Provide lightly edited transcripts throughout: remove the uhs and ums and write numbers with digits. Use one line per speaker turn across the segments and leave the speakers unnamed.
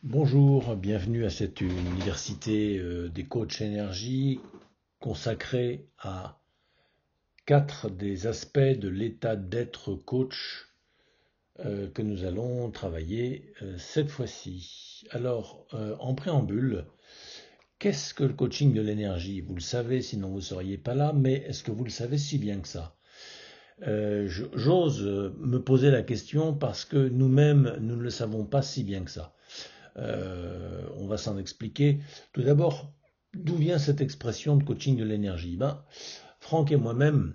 Bonjour, bienvenue à cette université des coachs énergie consacrée à quatre des aspects de l'état d'être coach que nous allons travailler cette fois-ci. Alors, en préambule, qu'est-ce que le coaching de l'énergie? Vous le savez, sinon vous ne seriez pas là, mais est-ce que vous le savez si bien que ça? J'ose me poser la question parce que nous-mêmes, nous ne le savons pas si bien que ça. On va s'en expliquer. Tout d'abord, d'où vient cette expression de coaching de l'énergie? Franck et moi-même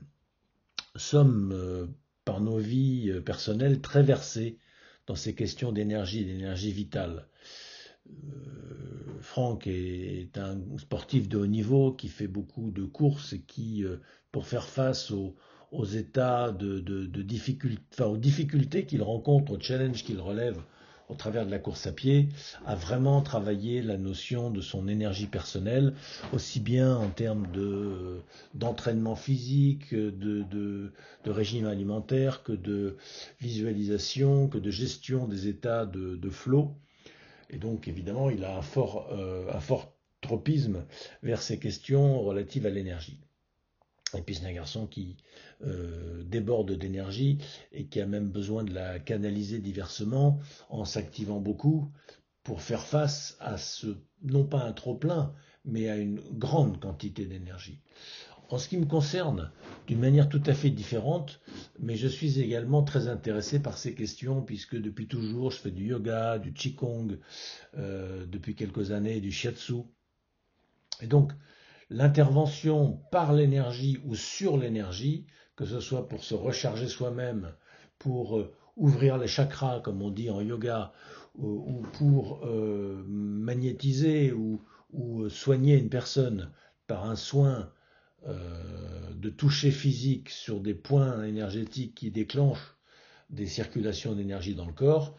sommes, par nos vies personnelles, très versés dans ces questions d'énergie, d'énergie vitale. Franck est un sportif de haut niveau qui fait beaucoup de courses et qui, pour faire face aux états de difficulté, enfin, aux difficultés qu'il rencontre, aux challenges qu'il relève au travers de la course à pied, a vraiment travaillé la notion de son énergie personnelle, aussi bien en termes d'entraînement physique, de régime alimentaire, que de visualisation, que de gestion des états de flow. Et donc, évidemment, il a un fort tropisme vers ces questions relatives à l'énergie. Et puis, c'est un garçon qui déborde d'énergie et qui a même besoin de la canaliser diversement en s'activant beaucoup pour faire face à non pas un trop-plein, mais à une grande quantité d'énergie. En ce qui me concerne, d'une manière tout à fait différente, mais je suis également très intéressé par ces questions puisque depuis toujours je fais du yoga, du qigong, depuis quelques années du shiatsu. Et donc l'intervention par l'énergie ou sur l'énergie, que ce soit pour se recharger soi-même, pour ouvrir les chakras comme on dit en yoga, ou pour magnétiser ou soigner une personne par un soin de toucher physique sur des points énergétiques qui déclenchent des circulations d'énergie dans le corps,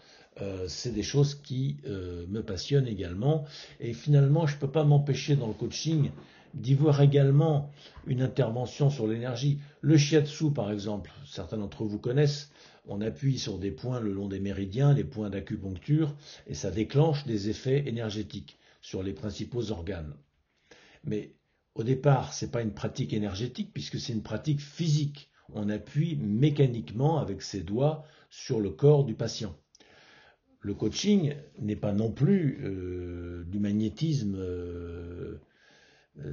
c'est des choses qui me passionnent également. Et finalement, je ne peux pas m'empêcher dans le coaching d'y voir également une intervention sur l'énergie. Le shiatsu, par exemple, certains d'entre vous connaissent, on appuie sur des points le long des méridiens, les points d'acupuncture, et ça déclenche des effets énergétiques sur les principaux organes. Mais au départ, ce n'est pas une pratique énergétique puisque c'est une pratique physique. On appuie mécaniquement avec ses doigts sur le corps du patient. Le coaching n'est pas non plus du magnétisme,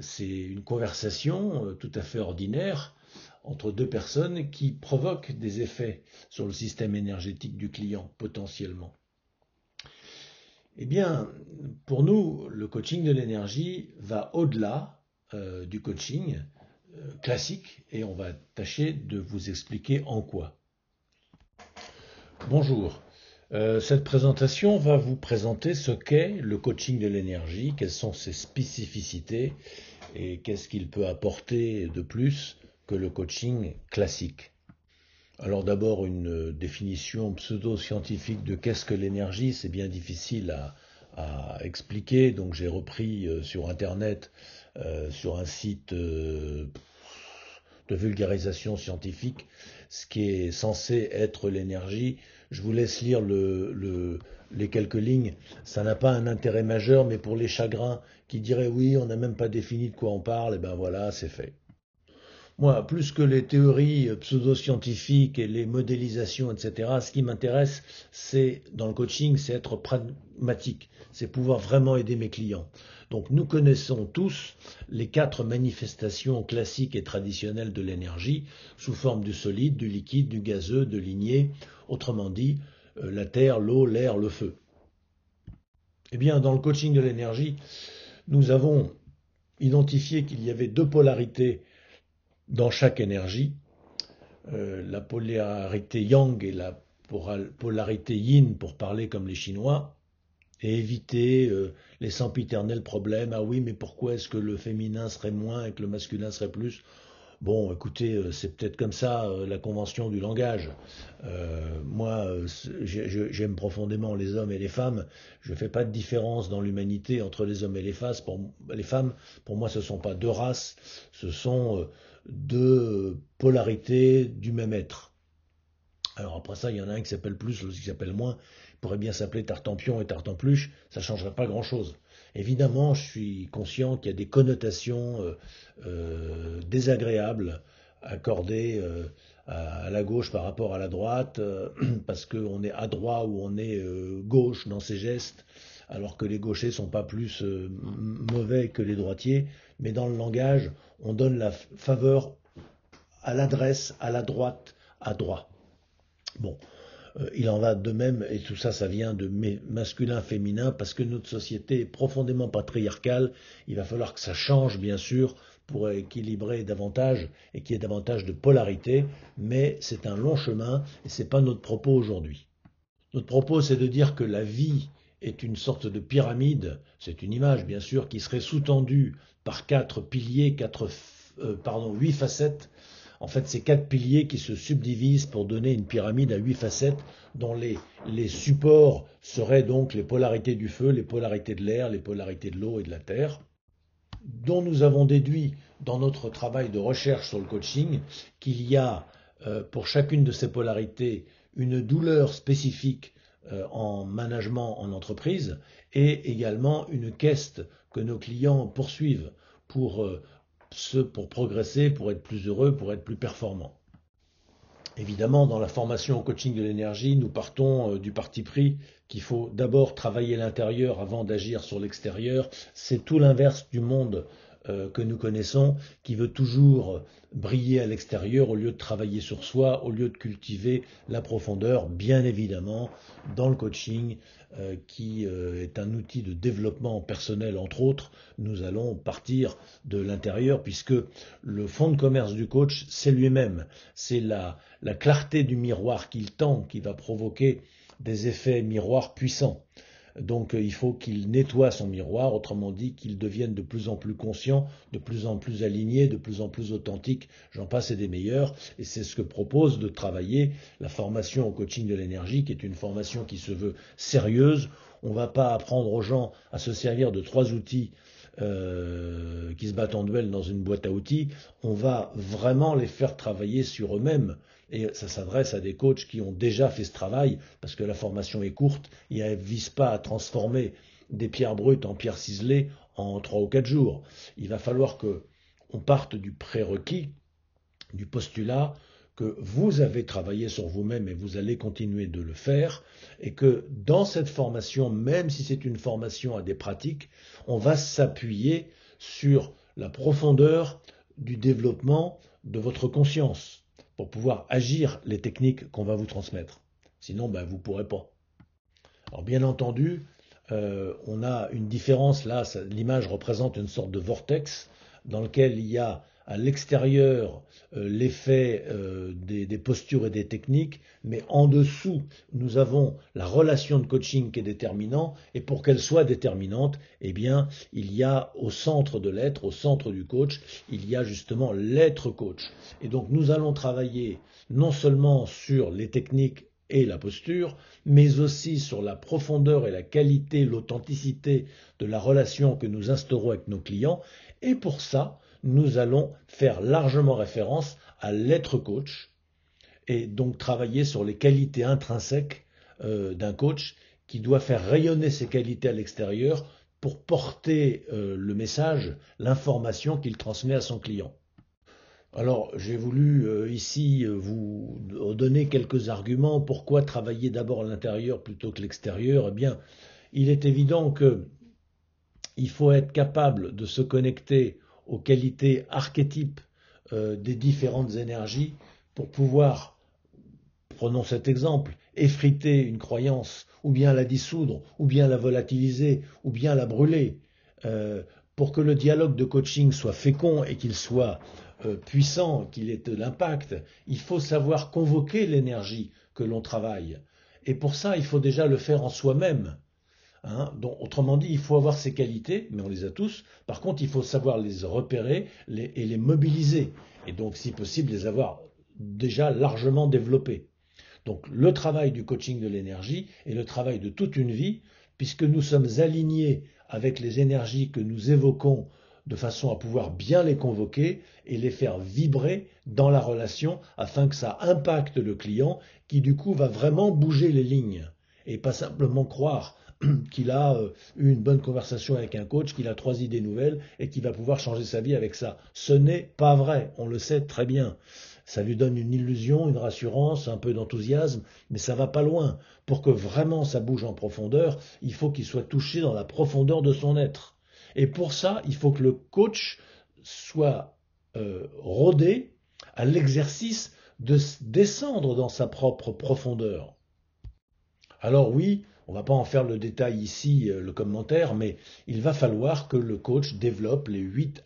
c'est une conversation tout à fait ordinaire entre deux personnes qui provoquent des effets sur le système énergétique du client potentiellement. Eh bien, pour nous, le coaching de l'énergie va au-delà du coaching classique et on va tâcher de vous expliquer en quoi. Bonjour. Cette présentation va vous présenter ce qu'est le coaching de l'énergie, quelles sont ses spécificités et qu'est-ce qu'il peut apporter de plus que le coaching classique. Alors d'abord une définition pseudo-scientifique de qu'est-ce que l'énergie, c'est bien difficile à expliquer, donc j'ai repris sur internet, sur un site de vulgarisation scientifique, ce qui est censé être l'énergie. Je vous laisse lire les quelques lignes. Ça n'a pas un intérêt majeur, mais pour les chagrins qui diraient oui, on n'a même pas défini de quoi on parle, et ben voilà, c'est fait. Moi, plus que les théories pseudo-scientifiques et les modélisations, etc., ce qui m'intéresse, c'est, dans le coaching, c'est être pragmatique, c'est pouvoir vraiment aider mes clients. Donc, nous connaissons tous les quatre manifestations classiques et traditionnelles de l'énergie, sous forme du solide, du liquide, du gazeux, de lignée, autrement dit, la terre, l'eau, l'air, le feu. Eh bien, dans le coaching de l'énergie, nous avons identifié qu'il y avait deux polarités dans chaque énergie, la polarité yang et la polarité yin pour parler comme les Chinois, et éviter les sempiternels problèmes. Ah oui, mais pourquoi est-ce que le féminin serait moins et que le masculin serait plus? Bon, écoutez, c'est peut-être comme ça la convention du langage. Moi, j'aime profondément les hommes et les femmes. Je ne fais pas de différence dans l'humanité entre les hommes et les femmes. Pour moi, ce ne sont pas deux races, ce sont deux polarités du même être. Alors après ça, il y en a un qui s'appelle plus, l'autre qui s'appelle moins. pourrait bien s'appeler Tartampion et Tartempeluche, ça ne changerait pas grand-chose. Évidemment, je suis conscient qu'il y a des connotations désagréables accordées à la gauche par rapport à la droite, parce qu'on est adroit ou on est gauche dans ses gestes, alors que les gauchers sont pas plus mauvais que les droitiers, mais dans le langage, on donne la faveur à l'adresse, à la droite, à droit. Bon, il en va de même, et tout ça, ça vient de masculin-féminin, parce que notre société est profondément patriarcale. Il va falloir que ça change, bien sûr, pour équilibrer davantage et qu'il y ait davantage de polarité, mais c'est un long chemin et ce n'est pas notre propos aujourd'hui. Notre propos, c'est de dire que la vie est une sorte de pyramide, c'est une image bien sûr, qui serait sous-tendue par 4 piliers, 8 facettes. En fait, c'est 4 piliers qui se subdivisent pour donner une pyramide à 8 facettes, dont les supports seraient donc les polarités du feu, les polarités de l'air, les polarités de l'eau et de la terre, dont nous avons déduit dans notre travail de recherche sur le coaching qu'il y a pour chacune de ces polarités une douleur spécifique en management en entreprise et également une quête que nos clients poursuivent pour progresser, pour être plus heureux, pour être plus performants. Évidemment, dans la formation au coaching de l'énergie, nous partons du parti pris qu'il faut d'abord travailler l'intérieur avant d'agir sur l'extérieur. C'est tout l'inverse du monde que nous connaissons, qui veut toujours briller à l'extérieur au lieu de travailler sur soi, au lieu de cultiver la profondeur, bien évidemment, dans le coaching, qui est un outil de développement personnel, entre autres. Nous allons partir de l'intérieur, puisque le fond de commerce du coach, c'est lui-même. C'est la clarté du miroir qu'il tend, qui va provoquer des effets miroirs puissants. Donc il faut qu'il nettoie son miroir, autrement dit qu'il devienne de plus en plus conscient, de plus en plus aligné, de plus en plus authentique, j'en passe et des meilleurs, et c'est ce que propose de travailler la formation au coaching de l'énergie, qui est une formation qui se veut sérieuse. On ne va pas apprendre aux gens à se servir de 3 outils qui se battent en duel dans une boîte à outils, on va vraiment les faire travailler sur eux-mêmes. Et ça s'adresse à des coachs qui ont déjà fait ce travail, parce que la formation est courte, et elle ne vise pas à transformer des pierres brutes en pierres ciselées en 3 ou 4 jours. Il va falloir qu'on parte du prérequis, du postulat, que vous avez travaillé sur vous-même et vous allez continuer de le faire, et que dans cette formation, même si c'est une formation à des pratiques, on va s'appuyer sur la profondeur du développement de votre conscience pour pouvoir agir les techniques qu'on va vous transmettre. Sinon, vous ne pourrez pas. Alors bien entendu, on a une différence là, l'image représente une sorte de vortex dans lequel il y a à l'extérieur l'effet des postures et des techniques, mais en dessous, nous avons la relation de coaching qui est déterminante, et pour qu'elle soit déterminante, eh bien, il y a au centre de l'être, au centre du coach, il y a justement l'être coach. Et donc nous allons travailler non seulement sur les techniques et la posture, mais aussi sur la profondeur et la qualité, l'authenticité de la relation que nous instaurons avec nos clients, et pour ça, nous allons faire largement référence à l'être coach et donc travailler sur les qualités intrinsèques d'un coach qui doit faire rayonner ses qualités à l'extérieur pour porter le message, l'information qu'il transmet à son client. Alors, j'ai voulu ici vous donner quelques arguments. Pourquoi travailler d'abord à l'intérieur plutôt que l'extérieur? Eh bien, il est évident qu'il faut être capable de se connecter aux qualités archétypes des différentes énergies pour pouvoir, prenons cet exemple, effriter une croyance, ou bien la dissoudre, ou bien la volatiliser, ou bien la brûler. Pour que le dialogue de coaching soit fécond et qu'il soit puissant, qu'il ait de l'impact, il faut savoir convoquer l'énergie que l'on travaille. Et pour ça, il faut déjà le faire en soi-même. Donc, autrement dit, il faut avoir ces qualités, mais on les a tous. Par contre, il faut savoir les repérer et les mobiliser. Et donc, si possible, les avoir déjà largement développées. Donc, le travail du coaching de l'énergie est le travail de toute une vie, puisque nous sommes alignés avec les énergies que nous évoquons de façon à pouvoir bien les convoquer et les faire vibrer dans la relation afin que ça impacte le client qui, du coup, va vraiment bouger les lignes. et pas simplement croire qu'il a eu une bonne conversation avec un coach, qu'il a 3 idées nouvelles et qu'il va pouvoir changer sa vie avec ça. Ce n'est pas vrai, on le sait très bien. Ça lui donne une illusion, une rassurance, un peu d'enthousiasme, mais ça va pas loin. Pour que vraiment ça bouge en profondeur, il faut qu'il soit touché dans la profondeur de son être. Et pour ça, il faut que le coach soit rodé à l'exercice de descendre dans sa propre profondeur. Alors oui, on ne va pas en faire le détail ici, le commentaire, mais il va falloir que le coach développe les 8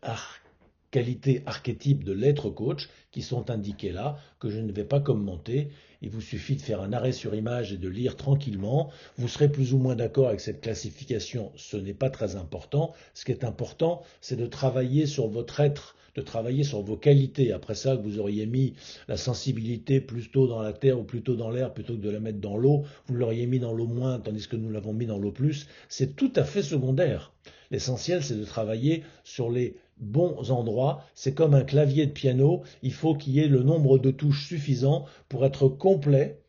qualités archétypes de l'être coach qui sont indiquées là, que je ne vais pas commenter. Il vous suffit de faire un arrêt sur image et de lire tranquillement. Vous serez plus ou moins d'accord avec cette classification, ce n'est pas très important. Ce qui est important, c'est de travailler sur votre être, de travailler sur vos qualités. Après ça, que vous auriez mis la sensibilité plutôt dans la terre ou plutôt dans l'air, plutôt que de la mettre dans l'eau, vous l'auriez mis dans l'eau moins, tandis que nous l'avons mis dans l'eau plus, c'est tout à fait secondaire. L'essentiel, c'est de travailler sur les bons endroits. C'est comme un clavier de piano, il faut qu'il y ait le nombre de touches suffisant pour être complet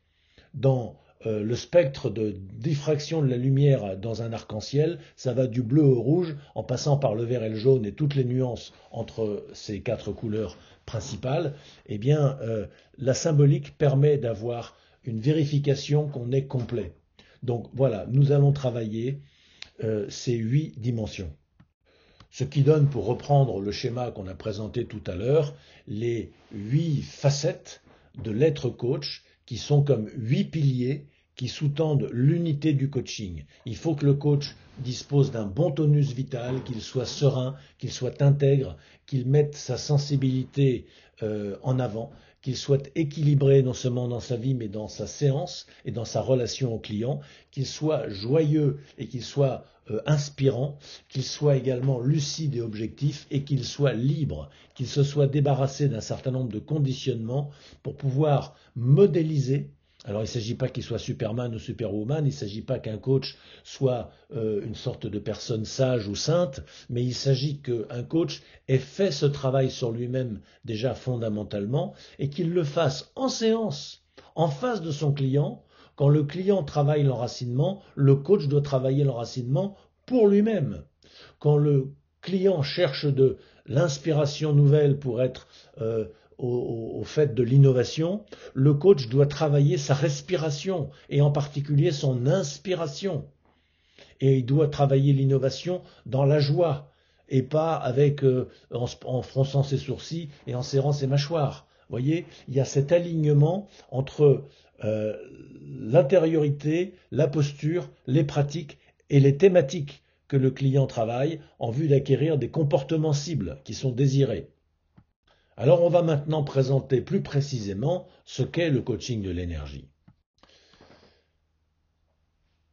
dans le spectre de diffraction de la lumière dans un arc-en-ciel. Ça va du bleu au rouge en passant par le vert et le jaune et toutes les nuances entre ces 4 couleurs principales. Eh bien, la symbolique permet d'avoir une vérification qu'on est complet. Donc voilà, nous allons travailler ces 8 dimensions. Ce qui donne, pour reprendre le schéma qu'on a présenté tout à l'heure, les 8 facettes de l'être coach qui sont comme 8 piliers qui sous-tendent l'unité du coaching. Il faut que le coach dispose d'un bon tonus vital, qu'il soit serein, qu'il soit intègre, qu'il mette sa sensibilité en avant, qu'il soit équilibré non seulement dans sa vie mais dans sa séance et dans sa relation au client, qu'il soit joyeux et qu'il soit inspirant, qu'il soit également lucide et objectif et qu'il soit libre, qu'il se soit débarrassé d'un certain nombre de conditionnements pour pouvoir modéliser. Alors il ne s'agit pas qu'il soit Superman ou Superwoman, il ne s'agit pas qu'un coach soit une sorte de personne sage ou sainte, mais il s'agit qu'un coach ait fait ce travail sur lui-même déjà fondamentalement et qu'il le fasse en séance, en face de son client. Quand le client travaille l'enracinement, le coach doit travailler l'enracinement pour lui-même. Quand le client cherche de l'inspiration nouvelle pour être au fait de l'innovation, le coach doit travailler sa respiration et en particulier son inspiration. Et il doit travailler l'innovation dans la joie et pas avec en fronçant ses sourcils et en serrant ses mâchoires. Vous voyez, il y a cet alignement entre l'intériorité, la posture, les pratiques et les thématiques que le client travaille en vue d'acquérir des comportements cibles qui sont désirés. Alors on va maintenant présenter plus précisément ce qu'est le coaching de l'énergie.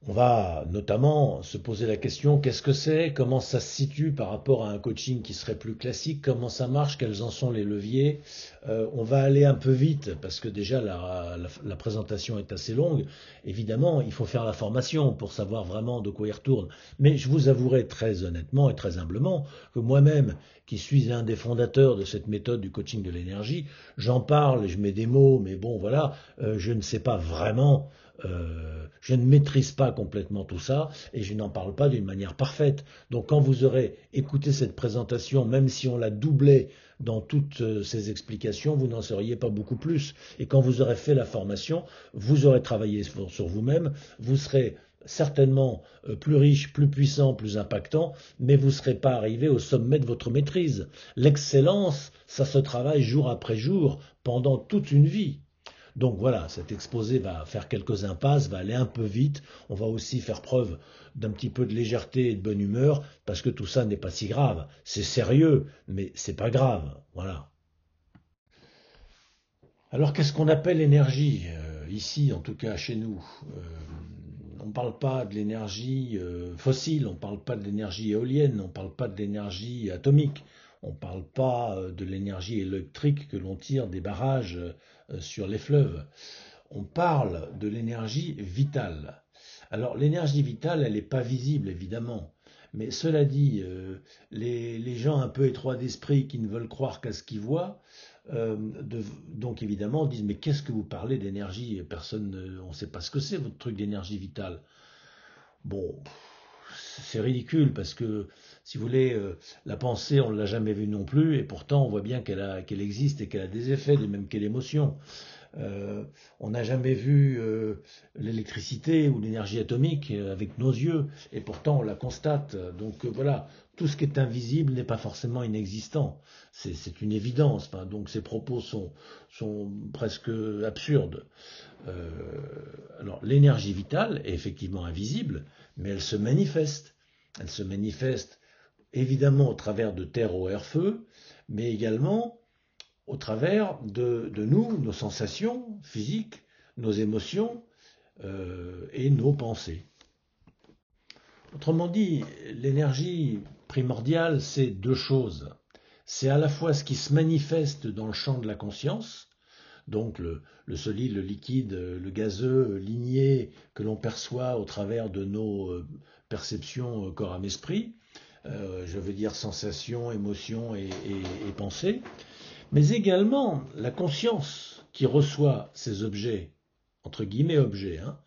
On va notamment se poser la question, qu'est-ce que c'est? Comment ça se situe par rapport à un coaching qui serait plus classique? Comment ça marche? Quels en sont les leviers? On va aller un peu vite parce que déjà la présentation est assez longue. Évidemment, il faut faire la formation pour savoir vraiment de quoi il retourne. Mais je vous avouerai très honnêtement et très humblement que moi-même, qui suis un des fondateurs de cette méthode du coaching de l'énergie, j'en parle, je mets des mots, mais bon voilà, je ne sais pas vraiment. Je ne maîtrise pas complètement tout ça et je n'en parle pas d'une manière parfaite. Donc quand vous aurez écouté cette présentation, même si on la doublait dans toutes ces explications, vous n'en sauriez pas beaucoup plus. Et quand vous aurez fait la formation, vous aurez travaillé sur vous-même, vous serez certainement plus riche, plus puissant, plus impactant, mais vous ne serez pas arrivé au sommet de votre maîtrise. L'excellence, ça se travaille jour après jour, pendant toute une vie. Donc voilà, cet exposé va faire quelques impasses, va aller un peu vite. On va aussi faire preuve d'un petit peu de légèreté et de bonne humeur, parce que tout ça n'est pas si grave. C'est sérieux, mais c'est pas grave. Voilà. Alors qu'est-ce qu'on appelle énergie ici, en tout cas chez nous on ne parle pas de l'énergie fossile, on ne parle pas de l'énergie éolienne, on ne parle pas de l'énergie atomique, on ne parle pas de l'énergie électrique que l'on tire des barrages sur les fleuves. On parle de l'énergie vitale. Alors l'énergie vitale, elle n'est pas visible évidemment, mais cela dit, les gens un peu étroits d'esprit qui ne veulent croire qu'à ce qu'ils voient, Donc évidemment, on dit, mais qu'est-ce que vous parlez d'énergie? On ne sait pas ce que c'est votre truc d'énergie vitale. Bon, c'est ridicule parce que, si vous voulez, la pensée, on ne l'a jamais vue non plus, et pourtant on voit bien qu'elle existe et qu'elle a des effets, de même que l'émotion. Euh, on n'a jamais vu l'électricité ou l'énergie atomique avec nos yeux, et pourtant on la constate. Donc voilà, tout ce qui est invisible n'est pas forcément inexistant. C'est une évidence. Enfin, donc ces propos sont presque absurdes. Euh, alors l'énergie vitale est effectivement invisible, mais elle se manifeste. Elle se manifeste évidemment au travers de terre, eau, air, feu, mais également au travers de nous, nos sensations physiques, nos émotions et nos pensées. Autrement dit, l'énergie primordiale, c'est deux choses. C'est à la fois ce qui se manifeste dans le champ de la conscience, donc le solide, le liquide, le gazeux, ligné que l'on perçoit au travers de nos perceptions corps, âme, esprit, je veux dire sensations, émotions et pensées, mais également la conscience qui reçoit ces objets, entre guillemets objets, hein,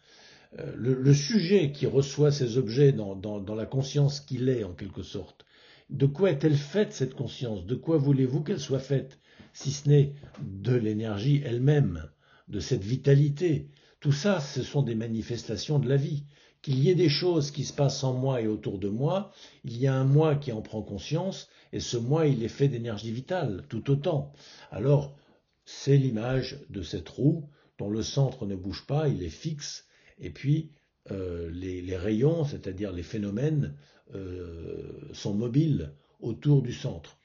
le sujet qui reçoit ces objets dans la conscience qu'il est en quelque sorte. De quoi est-elle faite cette conscience? De quoi voulez-vous qu'elle soit faite? Si ce n'est de l'énergie elle-même, de cette vitalité. Tout ça, ce sont des manifestations de la vie. Qu'il y ait des choses qui se passent en moi et autour de moi, il y a un moi qui en prend conscience, et ce moi, il est fait d'énergie vitale, tout autant. Alors, c'est l'image de cette roue dont le centre ne bouge pas, il est fixe, et puis les rayons, c'est-à-dire les phénomènes, sont mobiles autour du centre.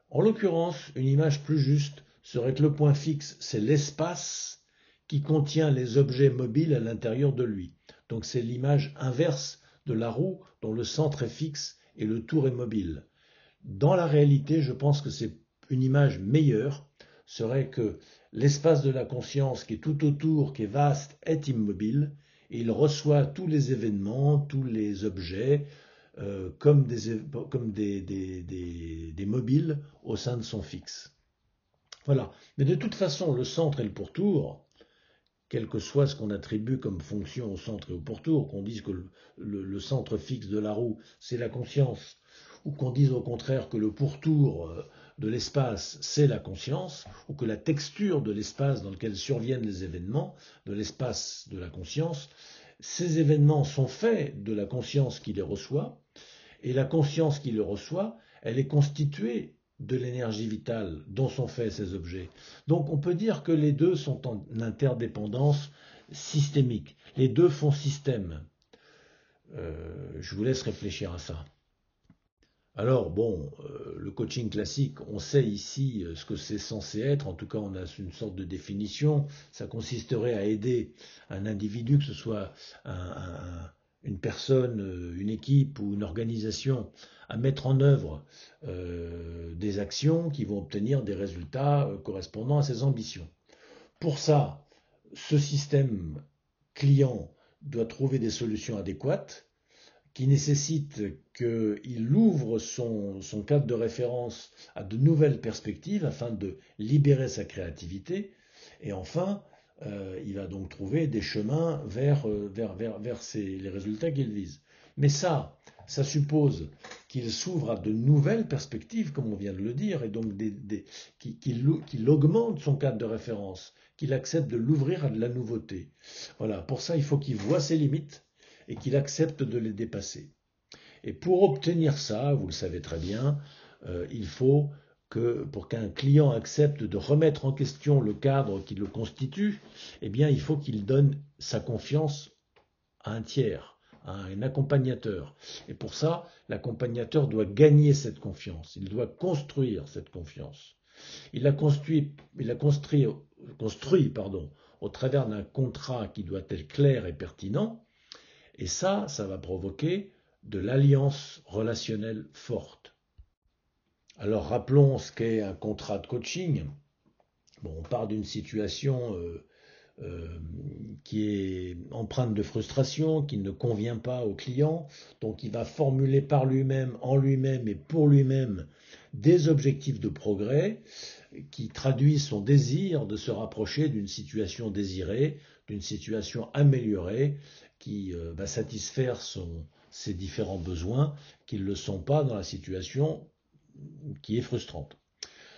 En l'occurrence, une image plus juste serait que le point fixe, c'est l'espace qui contient les objets mobiles à l'intérieur de lui. Donc c'est l'image inverse de la roue dont le centre est fixe et le tour est mobile. Dans la réalité, je pense que c'est une image meilleure, serait que l'espace de la conscience qui est tout autour, qui est vaste, est immobile, et il reçoit tous les événements, tous les objets, comme des mobiles au sein de son fixe. Voilà. Mais de toute façon, le centre et le pourtour, quel que soit ce qu'on attribue comme fonction au centre et au pourtour, qu'on dise que le centre fixe de la roue, c'est la conscience, ou qu'on dise au contraire que le pourtour de l'espace, c'est la conscience, ou que la texture de l'espace dans lequel surviennent les événements, de l'espace de la conscience, ces événements sont faits de la conscience qui les reçoit, et la conscience qui les reçoit, elle est constituée de l'énergie vitale dont sont faits ces objets. Donc on peut dire que les deux sont en interdépendance systémique. Les deux font système. Je vous laisse réfléchir à ça. Alors bon, le coaching classique, on sait ici ce que c'est censé être, en tout cas on a une sorte de définition, ça consisterait à aider un individu, que ce soit une personne, une équipe ou une organisation, à mettre en œuvre des actions qui vont obtenir des résultats correspondant à ses ambitions. Pour ça, ce système client doit trouver des solutions adéquates qui nécessite qu'il ouvre son cadre de référence à de nouvelles perspectives afin de libérer sa créativité. Et enfin, il va donc trouver des chemins vers les résultats qu'il vise. Mais ça suppose qu'il s'ouvre à de nouvelles perspectives, comme on vient de le dire, et donc qu'il augmente son cadre de référence, qu'il accepte de l'ouvrir à de la nouveauté. Voilà, pour ça, il faut qu'il voie ses limites et qu'il accepte de les dépasser. Et pour obtenir ça, vous le savez très bien, il faut que pour qu'un client accepte de remettre en question le cadre qui le constitue, eh bien, il faut qu'il donne sa confiance à un tiers, à un accompagnateur. Et pour ça, l'accompagnateur doit gagner cette confiance, il doit construire cette confiance. Il a construit au travers d'un contrat qui doit être clair et pertinent, et ça va provoquer de l'alliance relationnelle forte. Alors rappelons ce qu'est un contrat de coaching. Bon, on part d'une situation qui est empreinte de frustration, qui ne convient pas au client, donc il va formuler par lui-même, en lui-même et pour lui-même des objectifs de progrès qui traduisent son désir de se rapprocher d'une situation désirée, d'une situation améliorée, qui va satisfaire ses différents besoins, qui ne le sont pas dans la situation qui est frustrante.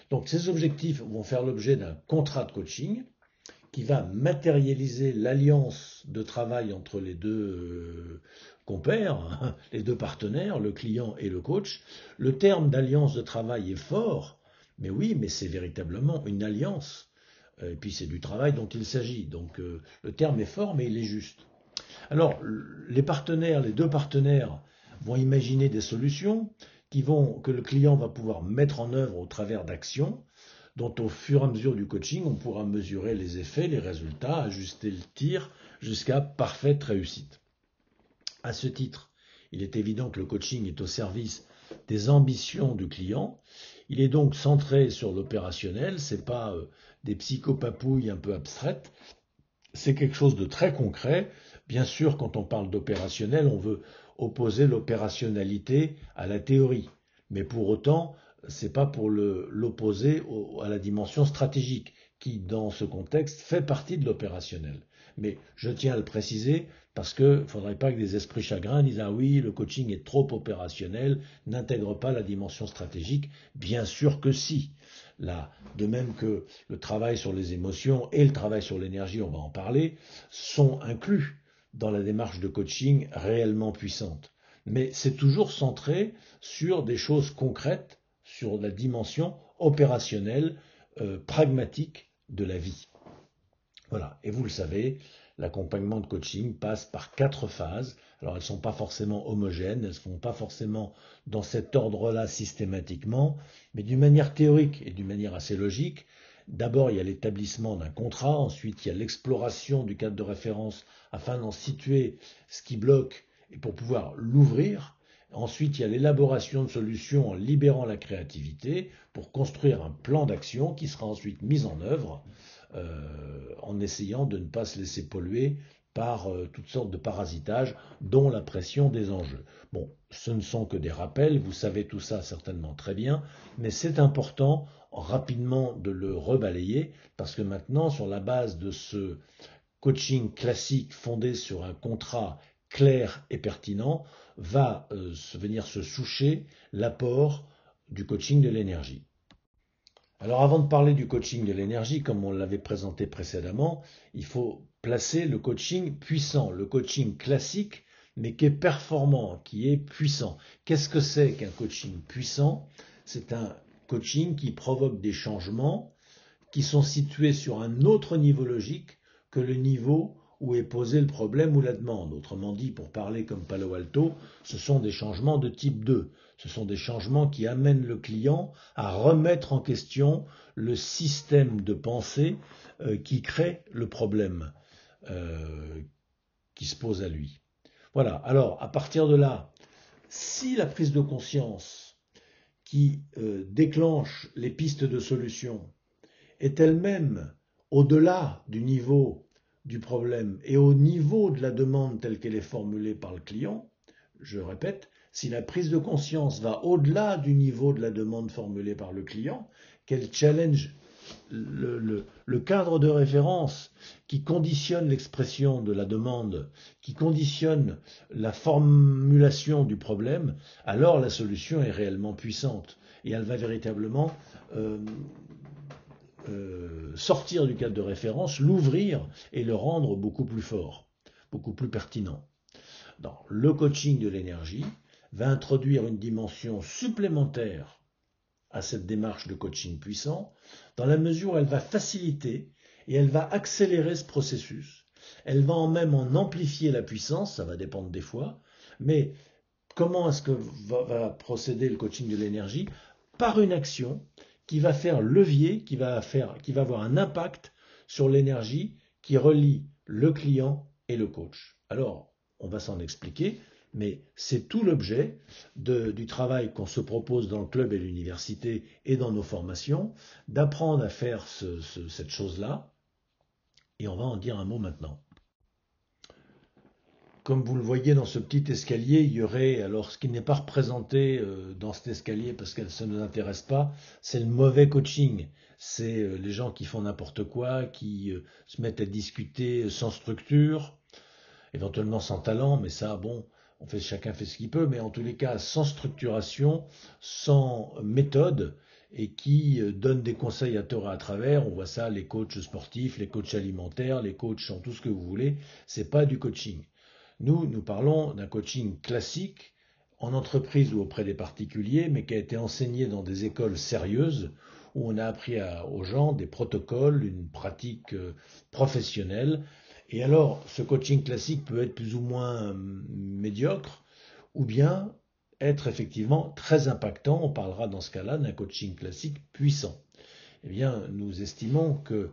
Donc ces objectifs vont faire l'objet d'un contrat de coaching qui va matérialiser l'alliance de travail entre les deux compères, les deux partenaires, le client et le coach. Le terme d'alliance de travail est fort, mais oui, mais c'est véritablement une alliance. Et puis c'est du travail dont il s'agit. Donc le terme est fort, mais il est juste. Alors les deux partenaires vont imaginer des solutions que le client va pouvoir mettre en œuvre au travers d'actions dont au fur et à mesure du coaching, on pourra mesurer les effets, les résultats, ajuster le tir jusqu'à parfaite réussite. À ce titre, il est évident que le coaching est au service des ambitions du client. Il est donc centré sur l'opérationnel, ce n'est pas des psychopapouilles un peu abstraites, c'est quelque chose de très concret. Bien sûr, quand on parle d'opérationnel, on veut opposer l'opérationnalité à la théorie. Mais pour autant, c'est pas pour l'opposer à la dimension stratégique, qui, dans ce contexte, fait partie de l'opérationnel. Mais je tiens à le préciser parce qu'il ne faudrait pas que des esprits chagrins disent ah oui, le coaching est trop opérationnel, n'intègre pas la dimension stratégique. Bien sûr que si. Là, de même que le travail sur les émotions et le travail sur l'énergie, on va en parler, sont inclus dans la démarche de coaching réellement puissante. Mais c'est toujours centré sur des choses concrètes, sur la dimension opérationnelle, pragmatique de la vie. Voilà, et vous le savez, l'accompagnement de coaching passe par 4 phases. Alors elles ne sont pas forcément homogènes, elles ne se font pas forcément dans cet ordre-là systématiquement, mais d'une manière théorique et d'une manière assez logique. D'abord, il y a l'établissement d'un contrat, ensuite il y a l'exploration du cadre de référence afin d'en situer ce qui bloque et pour pouvoir l'ouvrir. Ensuite, il y a l'élaboration de solutions en libérant la créativité pour construire un plan d'action qui sera ensuite mis en œuvre en essayant de ne pas se laisser polluer par toutes sortes de parasitages, dont la pression des enjeux. Bon, ce ne sont que des rappels, vous savez tout ça certainement très bien, mais c'est important rapidement de le rebalayer, parce que maintenant, sur la base de ce coaching classique fondé sur un contrat clair et pertinent, va venir se soucher l'apport du coaching de l'énergie. Alors avant de parler du coaching de l'énergie, comme on l'avait présenté précédemment, il faut placer le coaching puissant, le coaching classique, mais qui est performant, qui est puissant. Qu'est-ce que c'est qu'un coaching puissant? C'est un coaching qui provoque des changements qui sont situés sur un autre niveau logique que le niveau où est posé le problème ou la demande. Autrement dit, pour parler comme Palo Alto, ce sont des changements de type 2. Ce sont des changements qui amènent le client à remettre en question le système de pensée qui crée le problème qui se pose à lui. Voilà, alors à partir de là, si la prise de conscience qui déclenche les pistes de solution est elle-même au-delà du niveau du problème et au niveau de la demande telle qu'elle est formulée par le client, je répète, si la prise de conscience va au-delà du niveau de la demande formulée par le client, qu'elle challenge le cadre de référence qui conditionne l'expression de la demande, qui conditionne la formulation du problème, alors la solution est réellement puissante et elle va véritablement sortir du cadre de référence, l'ouvrir et le rendre beaucoup plus fort, beaucoup plus pertinent. Dans le coaching de l'énergie va introduire une dimension supplémentaire à cette démarche de coaching puissant, dans la mesure où elle va faciliter et elle va accélérer ce processus. Elle va même en amplifier la puissance, ça va dépendre des fois, mais comment est-ce que va procéder le coaching de l'énergie? Par une action qui va faire levier, qui va avoir un impact sur l'énergie qui relie le client et le coach. Alors, on va s'en expliquer, mais c'est tout l'objet du travail qu'on se propose dans le club et l'université et dans nos formations, d'apprendre à faire cette chose-là, et on va en dire un mot maintenant. comme vous le voyez dans ce petit escalier, il y aurait, alors ce qui n'est pas représenté dans cet escalier parce que ça ne nous intéresse pas, c'est le mauvais coaching. C'est les gens qui font n'importe quoi, qui se mettent à discuter sans structure, éventuellement sans talent, mais ça, bon, chacun fait ce qu'il peut, mais en tous les cas, sans structuration, sans méthode, et qui donnent des conseils à tort et à travers. On voit ça, les coachs sportifs, les coachs alimentaires, les coachs en tout ce que vous voulez. C'est pas du coaching. Nous parlons d'un coaching classique en entreprise ou auprès des particuliers, mais qui a été enseigné dans des écoles sérieuses où on a appris aux gens des protocoles, une pratique professionnelle. Et alors, ce coaching classique peut être plus ou moins médiocre, ou bien être effectivement très impactant. On parlera dans ce cas-là d'un coaching classique puissant. Eh bien, nous estimons que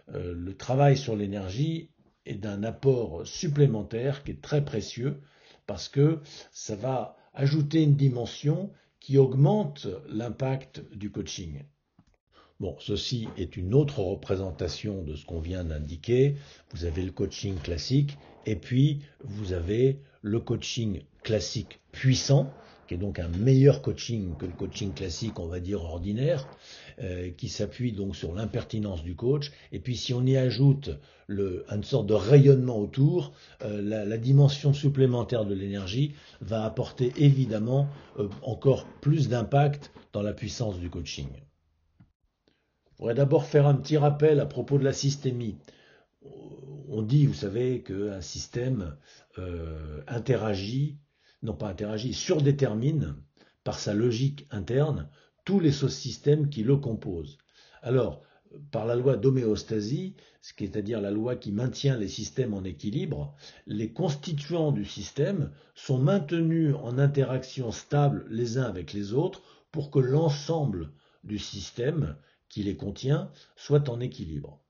le travail sur l'énergie est d'un apport supplémentaire qui est très précieux parce que ça va ajouter une dimension qui augmente l'impact du coaching. Bon, ceci est une autre représentation de ce qu'on vient d'indiquer. Vous avez le coaching classique et puis vous avez le coaching classique puissant, qui est donc un meilleur coaching que le coaching classique, on va dire ordinaire, qui s'appuie donc sur l'impertinence du coach. Et puis si on y ajoute une sorte de rayonnement autour, la dimension supplémentaire de l'énergie va apporter évidemment encore plus d'impact dans la puissance du coaching. Je voudrais d'abord faire un petit rappel à propos de la systémie. On dit, vous savez, qu'un système surdétermine par sa logique interne tous les sous-systèmes qui le composent. Alors, par la loi d'homéostasie, c'est-à-dire la loi qui maintient les systèmes en équilibre, les constituants du système sont maintenus en interaction stable les uns avec les autres pour que l'ensemble du système qui les contient soit en équilibre.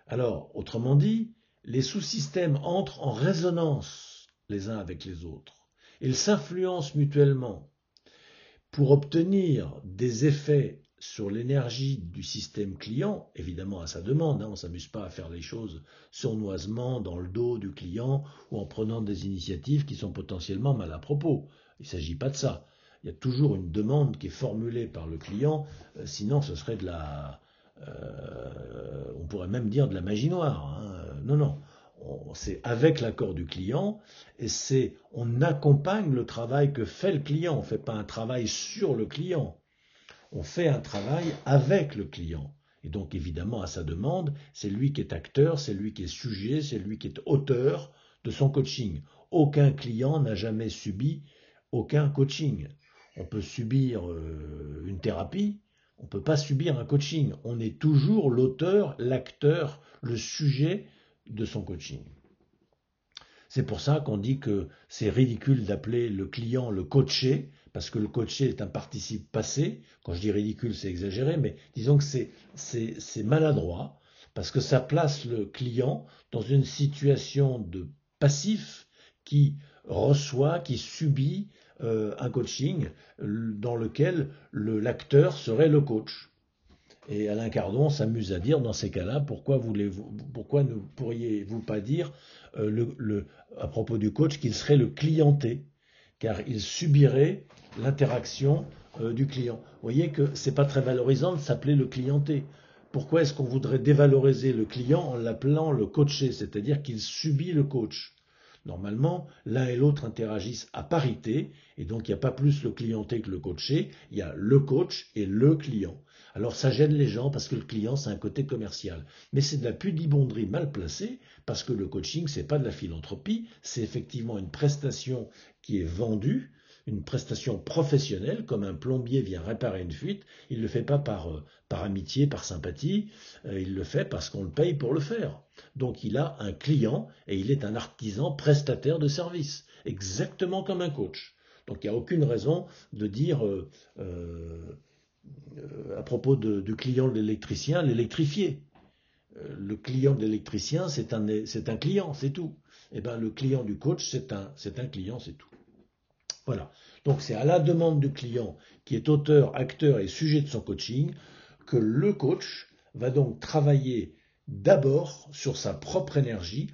Alors, autrement dit, les sous-systèmes entrent en résonance les uns avec les autres. Ils s'influencent mutuellement pour obtenir des effets sur l'énergie du système client, évidemment à sa demande. On ne s'amuse pas à faire les choses sournoisement dans le dos du client ou en prenant des initiatives qui sont potentiellement mal à propos. Il ne s'agit pas de ça. Il y a toujours une demande qui est formulée par le client, sinon ce serait on pourrait même dire de la magie noire. Non, c'est avec l'accord du client et on accompagne le travail que fait le client. On ne fait pas un travail sur le client, on fait un travail avec le client. Et donc évidemment à sa demande, c'est lui qui est acteur, c'est lui qui est sujet, c'est lui qui est auteur de son coaching. Aucun client n'a jamais subi aucun coaching. On peut subir une thérapie, on ne peut pas subir un coaching. On est toujours l'auteur, l'acteur, le sujet de son coaching. C'est pour ça qu'on dit que c'est ridicule d'appeler le client le coaché, parce que le coaché est un participe passé. Quand je dis ridicule, c'est exagéré, mais disons que c'est maladroit, parce que ça place le client dans une situation de passif qui reçoit, qui subit un coaching dans lequel l'acteur serait le coach. Et Alain Cardon s'amuse à dire dans ces cas-là, pourquoi ne pourriez-vous pas dire à propos du coach qu'il serait le clienté, car il subirait l'interaction du client. Vous voyez que c'est pas très valorisant de s'appeler le clienté. Pourquoi est-ce qu'on voudrait dévaloriser le client en l'appelant le coaché, c'est-à-dire qu'il subit le coach? Normalement, l'un et l'autre interagissent à parité, et donc il n'y a pas plus le clienté que le coaché, il y a le coach et le client. Alors ça gêne les gens parce que le client, c'est un côté commercial. Mais c'est de la pudibonderie mal placée parce que le coaching, c'est pas de la philanthropie, c'est effectivement une prestation qui est vendue, une prestation professionnelle, comme un plombier vient réparer une fuite. Il ne le fait pas par amitié, par sympathie, il le fait parce qu'on le paye pour le faire. Donc il a un client et il est un artisan prestataire de service, exactement comme un coach. Donc il n'y a aucune raison de dire à propos du client de l'électricien, l'électrifié. Le client de l'électricien, c'est un client, c'est tout. Et bien le client du coach, c'est un client, c'est tout. Voilà. Donc c'est à la demande du client, qui est auteur, acteur et sujet de son coaching, que le coach va donc travailler d'abord sur sa propre énergie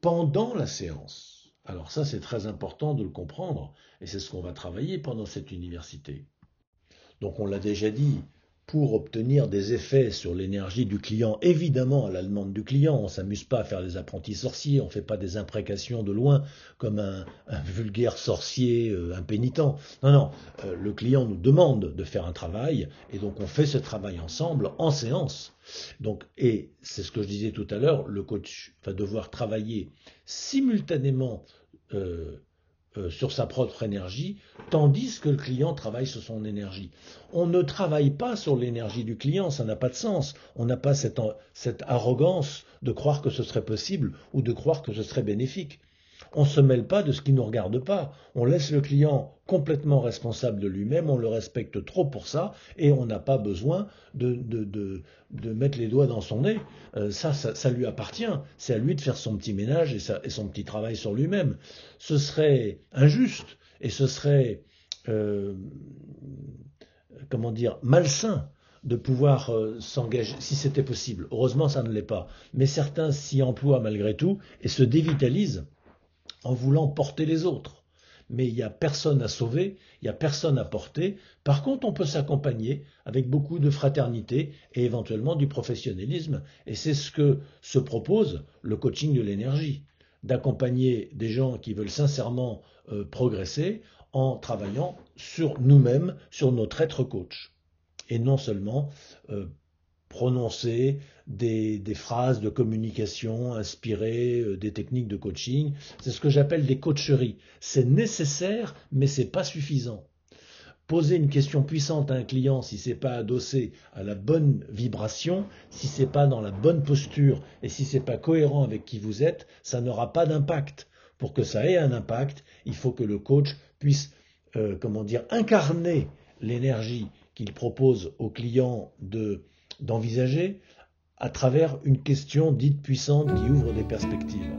pendant la séance. Alors ça, c'est très important de le comprendre, et c'est ce qu'on va travailler pendant cette université. Donc on l'a déjà dit, pour obtenir des effets sur l'énergie du client, évidemment à la demande du client, on ne s'amuse pas à faire des apprentis sorciers, on ne fait pas des imprécations de loin comme un vulgaire sorcier impénitent. Non, non, le client nous demande de faire un travail, et donc on fait ce travail ensemble en séance. Donc, et c'est ce que je disais tout à l'heure, le coach va devoir travailler simultanément euh, sur sa propre énergie, tandis que le client travaille sur son énergie. On ne travaille pas sur l'énergie du client, ça n'a pas de sens. On n'a pas cette arrogance de croire que ce serait possible ou de croire que ce serait bénéfique. On ne se mêle pas de ce qui ne nous regarde pas. On laisse le client complètement responsable de lui-même, on le respecte trop pour ça, et on n'a pas besoin de mettre les doigts dans son nez. Ça lui appartient. C'est à lui de faire son petit ménage et son petit travail sur lui-même. Ce serait injuste et ce serait, comment dire, malsain de pouvoir s'engager, si c'était possible. Heureusement, ça ne l'est pas. Mais certains s'y emploient malgré tout et se dévitalisent en voulant porter les autres. Mais il n'y a personne à sauver, il n'y a personne à porter. Par contre, on peut s'accompagner avec beaucoup de fraternité et éventuellement du professionnalisme. Et c'est ce que se propose le coaching de l'énergie, d'accompagner des gens qui veulent sincèrement progresser en travaillant sur nous-mêmes, sur notre être coach. Et non seulement prononcer des phrases de communication inspirées des techniques de coaching. C'est ce que j'appelle des coacheries. C'est nécessaire, mais ce n'est pas suffisant. Poser une question puissante à un client, si ce n'est pas adossé à la bonne vibration, si ce n'est pas dans la bonne posture et si ce n'est pas cohérent avec qui vous êtes, ça n'aura pas d'impact. Pour que ça ait un impact, il faut que le coach puisse incarner l'énergie qu'il propose au client d'envisager à travers une question dite puissante qui ouvre des perspectives.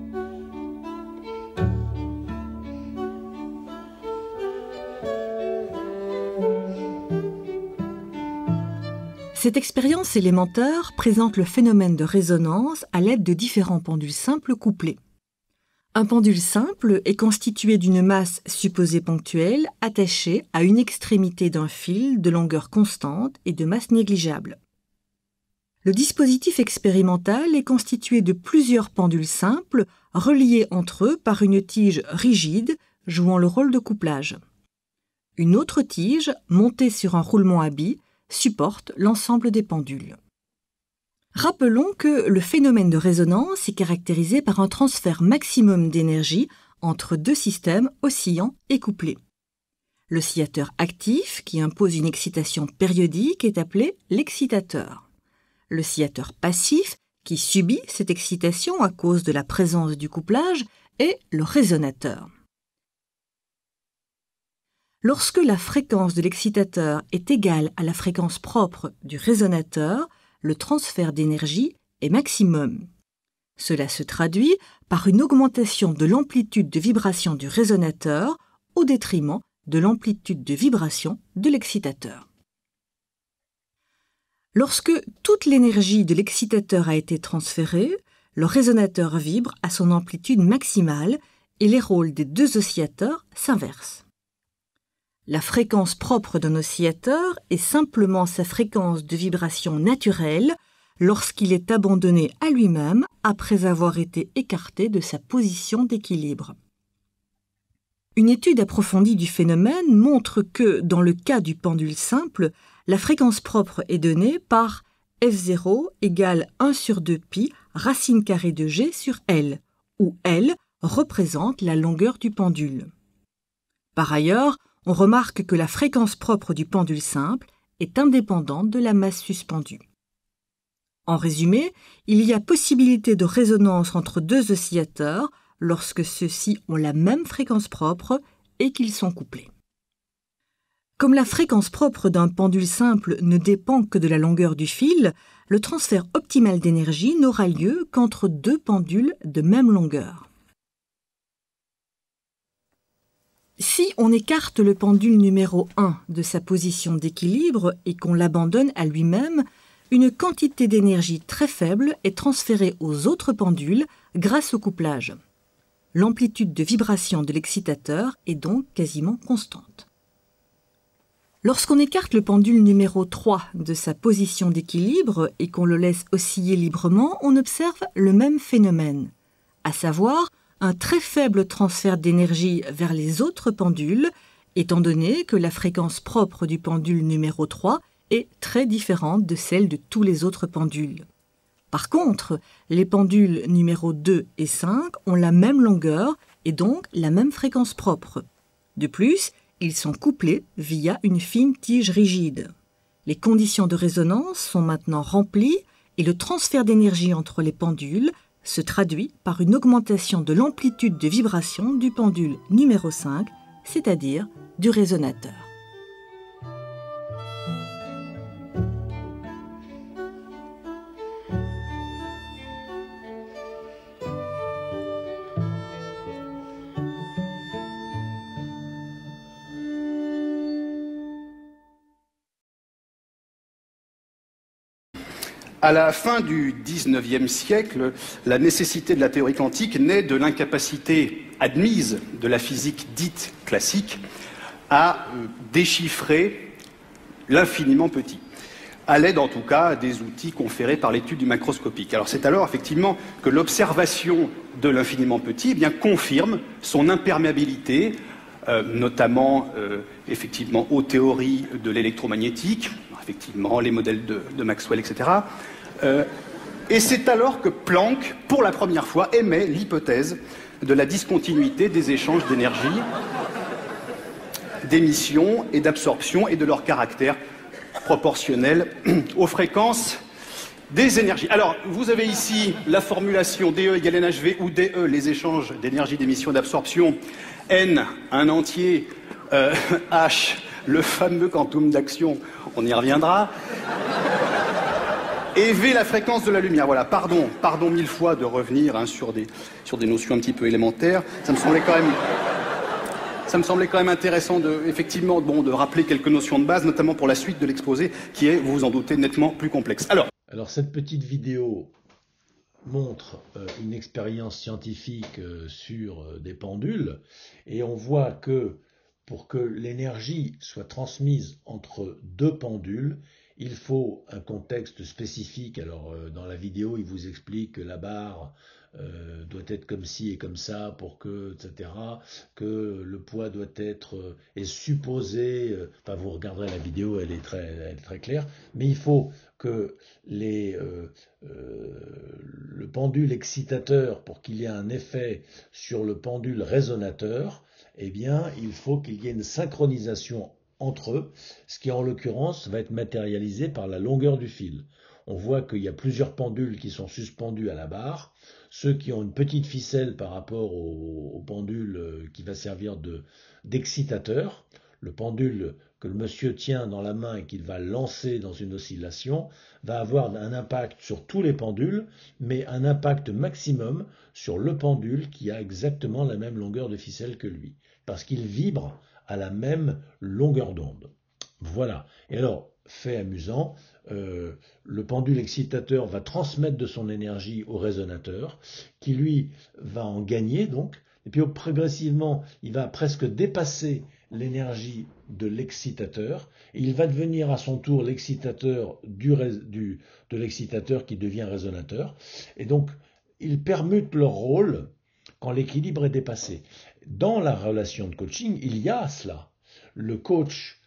Cette expérience élémentaire présente le phénomène de résonance à l'aide de différents pendules simples couplés. Un pendule simple est constitué d'une masse supposée ponctuelle attachée à une extrémité d'un fil de longueur constante et de masse négligeable. Le dispositif expérimental est constitué de plusieurs pendules simples reliés entre eux par une tige rigide jouant le rôle de couplage. Une autre tige, montée sur un roulement à billes, supporte l'ensemble des pendules. Rappelons que le phénomène de résonance est caractérisé par un transfert maximum d'énergie entre deux systèmes oscillants et couplés. L'oscillateur actif, qui impose une excitation périodique, est appelé l'excitateur. L'oscillateur passif, qui subit cette excitation à cause de la présence du couplage, est le résonateur. Lorsque la fréquence de l'excitateur est égale à la fréquence propre du résonateur, le transfert d'énergie est maximum. Cela se traduit par une augmentation de l'amplitude de vibration du résonateur au détriment de l'amplitude de vibration de l'excitateur. Lorsque toute l'énergie de l'excitateur a été transférée, le résonateur vibre à son amplitude maximale et les rôles des deux oscillateurs s'inversent. La fréquence propre d'un oscillateur est simplement sa fréquence de vibration naturelle lorsqu'il est abandonné à lui-même après avoir été écarté de sa position d'équilibre. Une étude approfondie du phénomène montre que, dans le cas du pendule simple, la fréquence propre est donnée par F0 égale 1 sur 2 pi racine carrée de G sur L, où L représente la longueur du pendule. Par ailleurs, on remarque que la fréquence propre du pendule simple est indépendante de la masse suspendue. En résumé, il y a possibilité de résonance entre deux oscillateurs lorsque ceux-ci ont la même fréquence propre et qu'ils sont couplés. Comme la fréquence propre d'un pendule simple ne dépend que de la longueur du fil, le transfert optimal d'énergie n'aura lieu qu'entre deux pendules de même longueur. Si on écarte le pendule numéro 1 de sa position d'équilibre et qu'on l'abandonne à lui-même, une quantité d'énergie très faible est transférée aux autres pendules grâce au couplage. L'amplitude de vibration de l'excitateur est donc quasiment constante. Lorsqu'on écarte le pendule numéro 3 de sa position d'équilibre et qu'on le laisse osciller librement, on observe le même phénomène, à savoir un très faible transfert d'énergie vers les autres pendules, étant donné que la fréquence propre du pendule numéro 3 est très différente de celle de tous les autres pendules. Par contre, les pendules numéro 2 et 5 ont la même longueur et donc la même fréquence propre. De plus, ils sont couplés via une fine tige rigide. Les conditions de résonance sont maintenant remplies et le transfert d'énergie entre les pendules se traduit par une augmentation de l'amplitude de vibration du pendule numéro 5, c'est-à-dire du résonateur.
À la fin du XIXe siècle, la nécessité de la théorie quantique naît de l'incapacité admise de la physique dite classique à déchiffrer l'infiniment petit, à l'aide en tout cas des outils conférés par l'étude du macroscopique. Alors c'est alors effectivement que l'observation de l'infiniment petit confirme son imperméabilité, notamment effectivement aux théories de l'électromagnétique, effectivement les modèles de Maxwell, etc. Et c'est alors que Planck, pour la première fois, émet l'hypothèse de la discontinuité des échanges d'énergie, d'émission et d'absorption et de leur caractère proportionnel aux fréquences des énergies. Alors, vous avez ici la formulation DE égale NHV où DE, les échanges d'énergie, d'émission, d'absorption, N, un entier, H, le fameux quantum d'action, on y reviendra, et V, la fréquence de la lumière. Voilà, pardon mille fois de revenir sur des notions un petit peu élémentaires. Ça me semblait quand même intéressant effectivement, de rappeler quelques notions de base, notamment pour la suite de l'exposé, qui est, vous vous en doutez, nettement plus complexe.
Alors cette petite vidéo montre une expérience scientifique sur des pendules, et on voit que pour que l'énergie soit transmise entre deux pendules, il faut un contexte spécifique. Alors dans la vidéo, il vous explique que la barre doit être comme ci et comme ça pour que, etc., que le poids doit être, est supposé, enfin vous regarderez la vidéo, elle est très claire, mais il faut que le pendule excitateur, pour qu'il y ait un effet sur le pendule résonateur, eh bien, il faut qu'il y ait une synchronisation entre eux, ce qui en l'occurrence va être matérialisé par la longueur du fil. On voit qu'il y a plusieurs pendules qui sont suspendus à la barre. Ceux qui ont une petite ficelle par rapport au pendule qui va servir d'excitateur, le pendule que le monsieur tient dans la main et qu'il va lancer dans une oscillation, va avoir un impact sur tous les pendules, mais un impact maximum sur le pendule qui a exactement la même longueur de ficelle que lui, parce qu'il vibre à la même longueur d'onde. Voilà. Et alors, fait amusant, le pendule excitateur va transmettre de son énergie au résonateur, qui lui va en gagner donc, et puis progressivement, il va presque dépasser l'énergie de l'excitateur, et il va devenir à son tour l'excitateur de l'excitateur qui devient résonateur, et donc ils permutent leur rôle quand l'équilibre est dépassé. Dans la relation de coaching, il y a cela. Le coach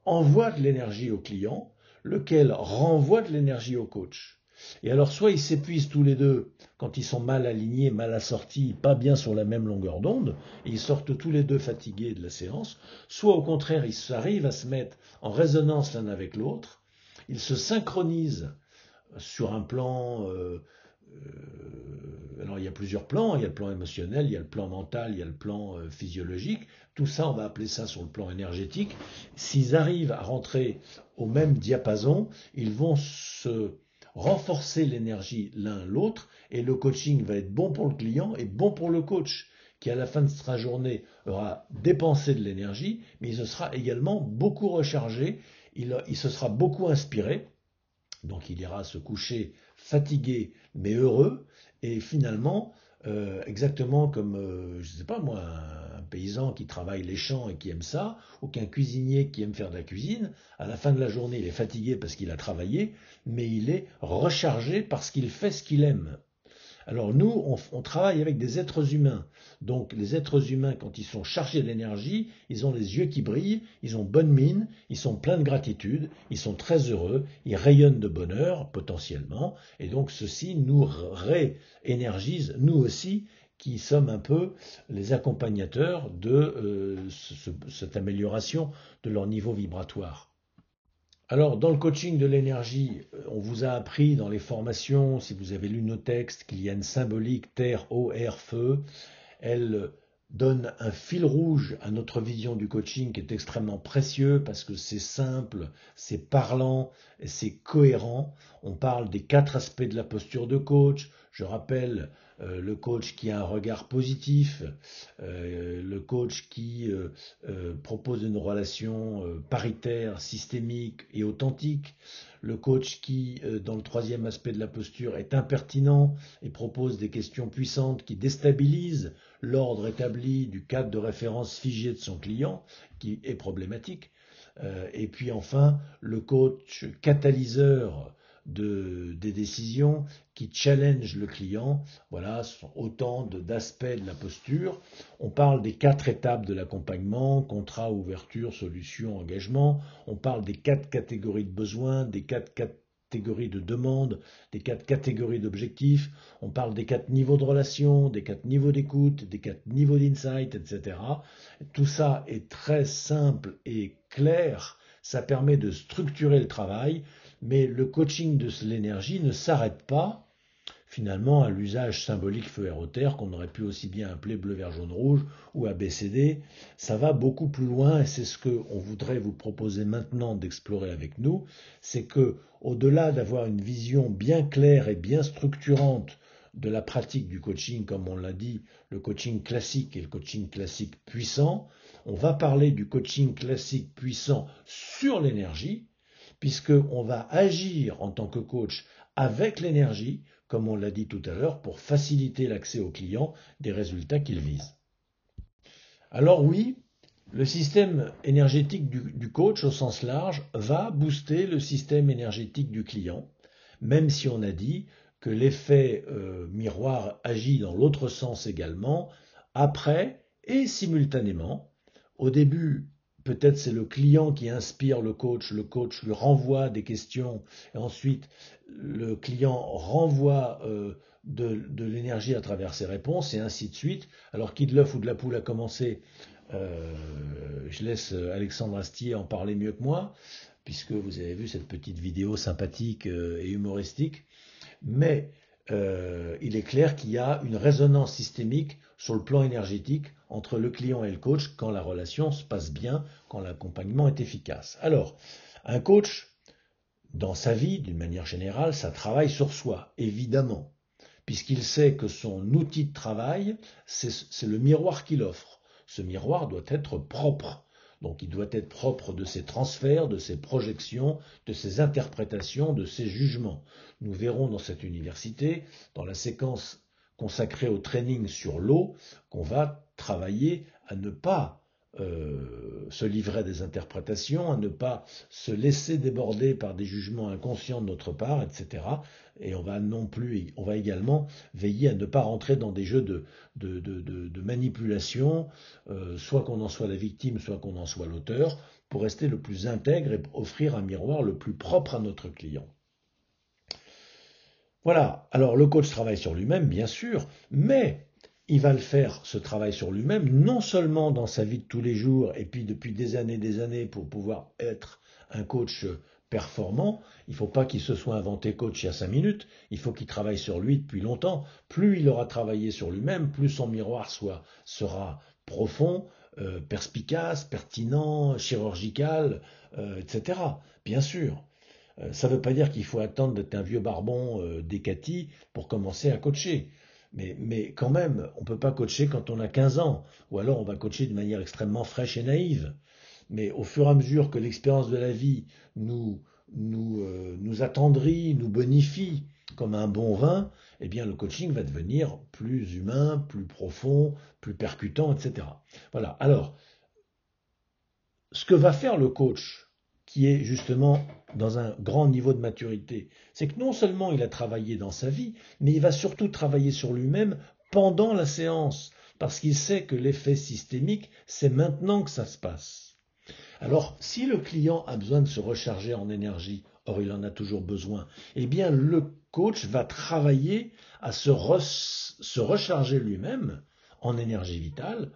envoie de l'énergie au client, lequel renvoie de l'énergie au coach. Et alors, soit ils s'épuisent tous les deux quand ils sont mal alignés, mal assortis, pas bien sur la même longueur d'onde, et ils sortent tous les deux fatigués de la séance, soit au contraire, ils arrivent à se mettre en résonance l'un avec l'autre, ils se synchronisent sur un plan... alors il y a plusieurs plans, il y a le plan émotionnel, il y a le plan mental, il y a le plan physiologique, tout ça on va appeler ça sur le plan énergétique. S'ils arrivent à rentrer au même diapason, ils vont se renforcer l'énergie l'un l'autre, et le coaching va être bon pour le client et bon pour le coach, qui à la fin de sa journée aura dépensé de l'énergie, mais il se sera également beaucoup rechargé, il se sera beaucoup inspiré, donc il ira se coucher fatigué mais heureux, et finalement exactement comme, je ne sais pas moi, un paysan qui travaille les champs et qui aime ça, ou qu'un cuisinier qui aime faire de la cuisine. À la fin de la journée, il est fatigué parce qu'il a travaillé, mais il est rechargé parce qu'il fait ce qu'il aime. Alors nous, on travaille avec des êtres humains. Donc les êtres humains, quand ils sont chargés d'énergie, ils ont les yeux qui brillent, ils ont bonne mine, ils sont pleins de gratitude, ils sont très heureux, ils rayonnent de bonheur potentiellement, et donc ceci nous réénergise, nous aussi, qui sommes un peu les accompagnateurs de cette amélioration de leur niveau vibratoire. Alors, dans le coaching de l'énergie, on vous a appris dans les formations, si vous avez lu nos textes, qu'il y a une symbolique terre, eau, air, feu. Elle donne un fil rouge à notre vision du coaching qui est extrêmement précieux parce que c'est simple, c'est parlant et c'est cohérent. On parle des 4 aspects de la posture de coach. Je rappelle le coach qui a un regard positif, le coach qui propose une relation paritaire, systémique et authentique, le coach qui, dans le 3e aspect de la posture, est impertinent et propose des questions puissantes qui déstabilisent l'ordre établi du cadre de référence figé de son client, qui est problématique. Et puis enfin, le coach catalyseur des décisions qui challenge le client. Voilà, ce sont autant d'aspects de la posture. On parle des 4 étapes de l'accompagnement, contrat, ouverture, solution, engagement. On parle des 4 catégories de besoins, des 4 catégories de demandes, des 4 catégories d'objectifs. On parle des 4 niveaux de relation, des 4 niveaux d'écoute, des 4 niveaux d'insight, etc. Tout ça est très simple et clair. Ça permet de structurer le travail, mais le coaching de l'énergie ne s'arrête pas finalement à l'usage symbolique feu air eau terre qu'on aurait pu aussi bien appeler bleu vert jaune rouge ou ABCD. Ça va beaucoup plus loin et c'est ce qu'on voudrait vous proposer maintenant d'explorer avec nous, c'est que au-delà d'avoir une vision bien claire et bien structurante de la pratique du coaching, comme on l'a dit, le coaching classique et le coaching classique puissant, on va parler du coaching classique puissant sur l'énergie, puisqu'on va agir en tant que coach avec l'énergie, comme on l'a dit tout à l'heure, pour faciliter l'accès au client des résultats qu'il vise. Alors oui, le système énergétique du coach au sens large va booster le système énergétique du client, même si on a dit que l'effet miroir agit dans l'autre sens également, après et simultanément. Au début, peut-être c'est le client qui inspire le coach lui renvoie des questions, et ensuite le client renvoie de l'énergie à travers ses réponses, et ainsi de suite. Alors qui de l'œuf ou de la poule a commencé, je laisse Alexandre Astier en parler mieux que moi, puisque vous avez vu cette petite vidéo sympathique et humoristique. Mais il est clair qu'il y a une résonance systémique sur le plan énergétique entre le client et le coach quand la relation se passe bien, quand l'accompagnement est efficace. Alors, un coach, dans sa vie, d'une manière générale, ça travaille sur soi, évidemment, puisqu'il sait que son outil de travail, c'est le miroir qu'il offre. Ce miroir doit être propre. Donc il doit être propre de ses transferts, de ses projections, de ses interprétations, de ses jugements. Nous verrons dans cette université, dans la séquence consacrée au training sur l'eau, qu'on va travailler à ne pas se livrer à des interprétations, à ne pas se laisser déborder par des jugements inconscients de notre part, etc. Et on va également veiller à ne pas rentrer dans des jeux de manipulation, soit qu'on en soit la victime, soit qu'on en soit l'auteur, pour rester le plus intègre et offrir un miroir le plus propre à notre client. Voilà, alors le coach travaille sur lui-même, bien sûr, mais il va le faire, ce travail sur lui-même, non seulement dans sa vie de tous les jours, et puis depuis des années, pour pouvoir être un coach performant. Il ne faut pas qu'il se soit inventé coach il y a 5 minutes, il faut qu'il travaille sur lui depuis longtemps. Plus il aura travaillé sur lui-même, plus son miroir sera profond, perspicace, pertinent, chirurgical, etc. Bien sûr. Ça ne veut pas dire qu'il faut attendre d'être un vieux barbon décati pour commencer à coacher. Mais quand même, on ne peut pas coacher quand on a 15 ans, ou alors on va coacher de manière extrêmement fraîche et naïve. Mais au fur et à mesure que l'expérience de la vie nous attendrit, nous bonifie, comme un bon vin, eh bien le coaching va devenir plus humain, plus profond, plus percutant, etc. Voilà. Alors, ce que va faire le coach, qui est justement dans un grand niveau de maturité, c'est que non seulement il a travaillé dans sa vie, mais il va surtout travailler sur lui-même pendant la séance, parce qu'il sait que l'effet systémique, c'est maintenant que ça se passe. Alors, si le client a besoin de se recharger en énergie, or il en a toujours besoin, eh bien le coach va travailler à se recharger lui-même en énergie vitale.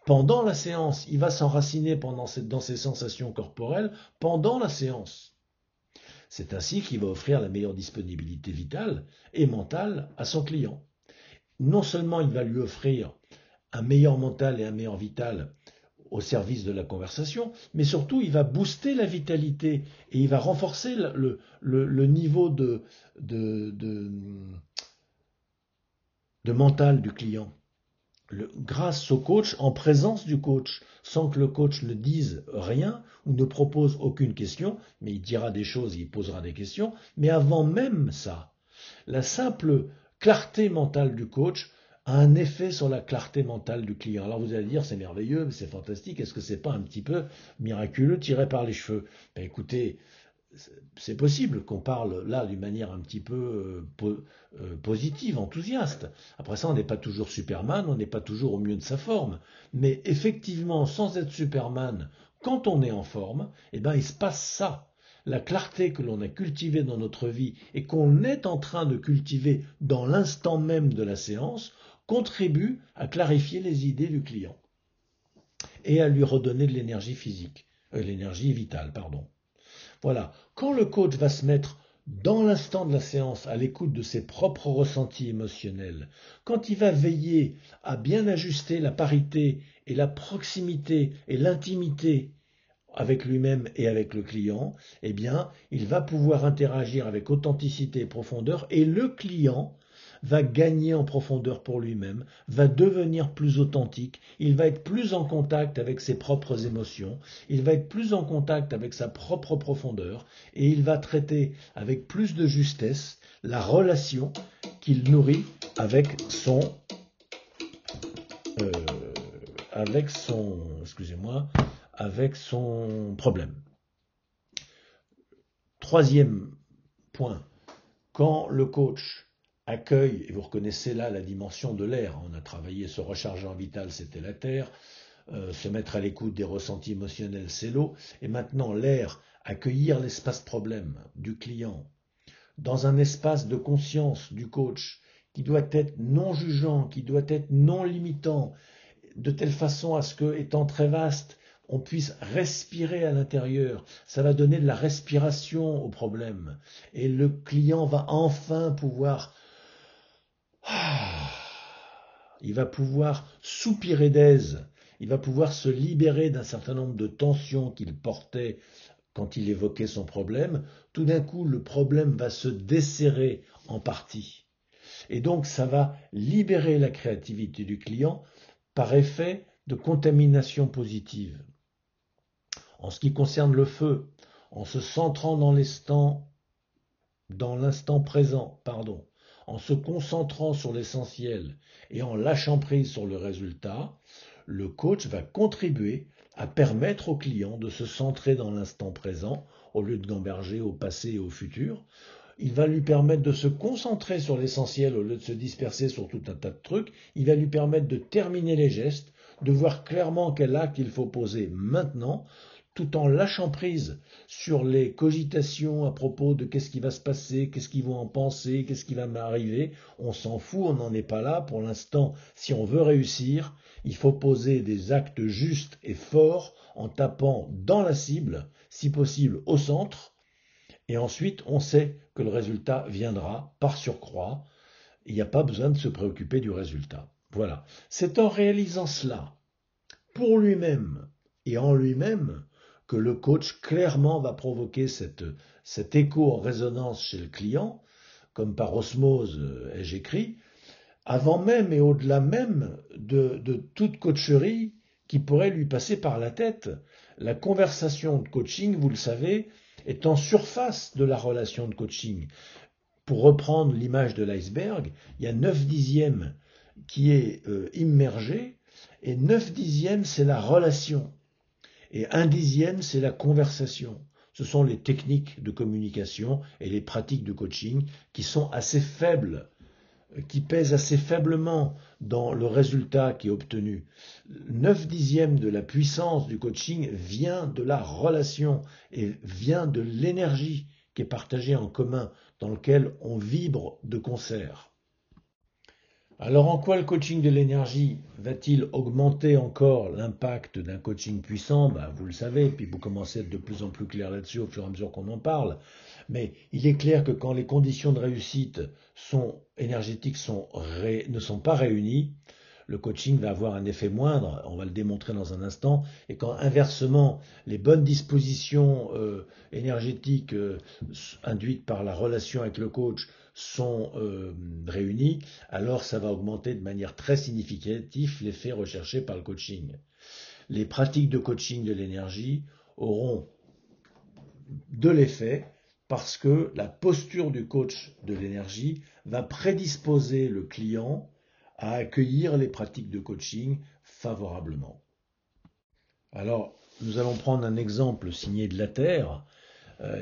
Pendant la séance, il va s'enraciner dans ses sensations corporelles pendant la séance. C'est ainsi qu'il va offrir la meilleure disponibilité vitale et mentale à son client. Non seulement il va lui offrir un meilleur mental et un meilleur vital au service de la conversation, mais surtout il va booster la vitalité et il va renforcer le niveau de mental du client. Grâce au coach, en présence du coach, sans que le coach ne dise rien ou ne propose aucune question, mais il dira des choses, il posera des questions, mais avant même ça, la simple clarté mentale du coach a un effet sur la clarté mentale du client. Alors vous allez dire, c'est merveilleux, c'est fantastique, est-ce que c'est pas un petit peu miraculeux, tiré par les cheveux? Ben écoutez, c'est possible qu'on parle là d'une manière un petit peu positive, enthousiaste. Après ça, on n'est pas toujours Superman, on n'est pas toujours au mieux de sa forme. Mais effectivement, sans être Superman, quand on est en forme, eh ben, il se passe ça. La clarté que l'on a cultivée dans notre vie et qu'on est en train de cultiver dans l'instant même de la séance contribue à clarifier les idées du client et à lui redonner de l'énergie physique, l'énergie vitale, pardon. Voilà. Quand le coach va se mettre dans l'instant de la séance à l'écoute de ses propres ressentis émotionnels, quand il va veiller à bien ajuster la parité et la proximité et l'intimité avec lui-même et avec le client, eh bien, il va pouvoir interagir avec authenticité et profondeur et le client va gagner en profondeur pour lui-même, va devenir plus authentique, il va être plus en contact avec ses propres émotions, il va être plus en contact avec sa propre profondeur et il va traiter avec plus de justesse la relation qu'il nourrit avec son problème. Troisième point, quand le coach accueille, et vous reconnaissez là la dimension de l'air, on a travaillé se recharger en vital, c'était la terre, se mettre à l'écoute des ressentis émotionnels, c'est l'eau, et maintenant l'air, accueillir l'espace problème du client, dans un espace de conscience du coach, qui doit être non jugeant, qui doit être non limitant, de telle façon à ce que, étant très vaste, on puisse respirer à l'intérieur. Ça va donner de la respiration au problème. Et le client va enfin pouvoir... Il va pouvoir soupirer d'aise. Il va pouvoir se libérer d'un certain nombre de tensions qu'il portait quand il évoquait son problème. Tout d'un coup, le problème va se desserrer en partie. Et donc, ça va libérer la créativité du client par effet de contamination positive. En ce qui concerne le feu, en se centrant dans l'instant présent, en se concentrant sur l'essentiel et en lâchant prise sur le résultat, le coach va contribuer à permettre au client de se centrer dans l'instant présent au lieu de gamberger au passé et au futur. Il va lui permettre de se concentrer sur l'essentiel au lieu de se disperser sur tout un tas de trucs. Il va lui permettre de terminer les gestes, de voir clairement quel acte il faut poser maintenant, tout en lâchant prise sur les cogitations à propos de qu'est-ce qui va se passer, qu'est-ce qu'ils vont en penser, qu'est-ce qui va m'arriver. On s'en fout, on n'en est pas là. Pour l'instant, si on veut réussir, il faut poser des actes justes et forts en tapant dans la cible, si possible au centre, et ensuite on sait que le résultat viendra par surcroît. Il n'y a pas besoin de se préoccuper du résultat. Voilà. C'est en réalisant cela, pour lui-même et en lui-même, que le coach clairement va provoquer cet écho en résonance chez le client, comme par osmose ai-je écrit, avant même et au-delà même de toute coacherie qui pourrait lui passer par la tête. La conversation de coaching, vous le savez, est en surface de la relation de coaching. pour reprendre l'image de l'iceberg, il y a 9/10 qui est immergé, et 9/10 c'est la relation, et 1/10 c'est la conversation. Ce sont les techniques de communication et les pratiques de coaching qui sont assez faibles, qui pèsent assez faiblement dans le résultat qui est obtenu. 9/10 de la puissance du coaching vient de la relation et vient de l'énergie qui est partagée en commun, dans lequel on vibre de concert. Alors en quoi le coaching de l'énergie va-t-il augmenter encore l'impact d'un coaching puissant? Vous le savez, puis vous commencez à être de plus en plus clair là-dessus au fur et à mesure qu'on en parle. Mais il est clair que quand les conditions de réussite énergétiques ne sont pas réunies, le coaching va avoir un effet moindre, on va le démontrer dans un instant, et quand inversement les bonnes dispositions énergétiques induites par la relation avec le coach sont réunies, alors ça va augmenter de manière très significative l'effet recherché par le coaching. Les pratiques de coaching de l'énergie auront de l'effet parce que la posture du coach de l'énergie va prédisposer le client à accueillir les pratiques de coaching favorablement. Alors, nous allons prendre un exemple signé de la Terre.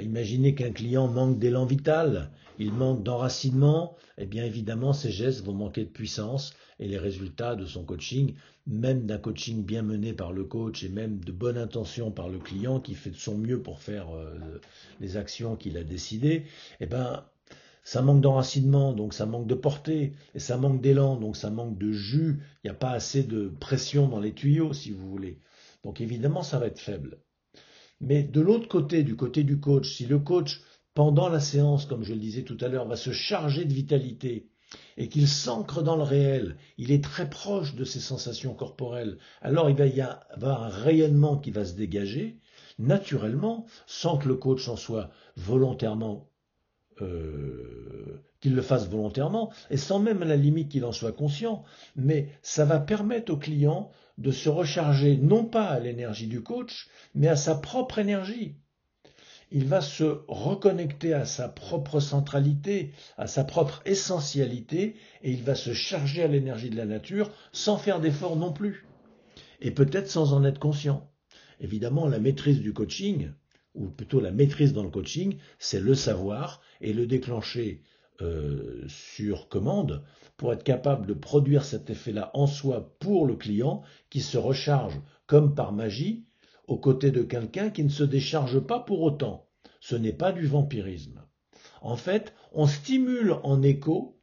Imaginez qu'un client manque d'élan vital, il manque d'enracinement, et bien évidemment ses gestes vont manquer de puissance et les résultats de son coaching, même d'un coaching bien mené par le coach et même de bonne intention par le client qui fait de son mieux pour faire les actions qu'il a décidées, ça manque d'enracinement, donc ça manque de portée, et ça manque d'élan, donc ça manque de jus, il n'y a pas assez de pression dans les tuyaux si vous voulez. Donc évidemment ça va être faible. Mais de l'autre côté, du côté du coach, si le coach, pendant la séance, comme je le disais tout à l'heure, va se charger de vitalité et qu'il s'ancre dans le réel, il est très proche de ses sensations corporelles, alors il va y avoir un rayonnement qui va se dégager, naturellement, sans que le coach en soit volontairement, qu'il le fasse volontairement, et sans même à la limite qu'il en soit conscient, mais ça va permettre au client de se recharger non pas à l'énergie du coach, mais à sa propre énergie. Il va se reconnecter à sa propre centralité, à sa propre essentialité, et il va se charger à l'énergie de la nature sans faire d'effort non plus, et peut-être sans en être conscient. Évidemment, la maîtrise du coaching, ou plutôt la maîtrise dans le coaching, c'est le savoir et le déclencher sur commande pour être capable de produire cet effet-là en soi pour le client qui se recharge comme par magie aux côtés de quelqu'un qui ne se décharge pas pour autant. Ce n'est pas du vampirisme. En fait, on stimule en écho,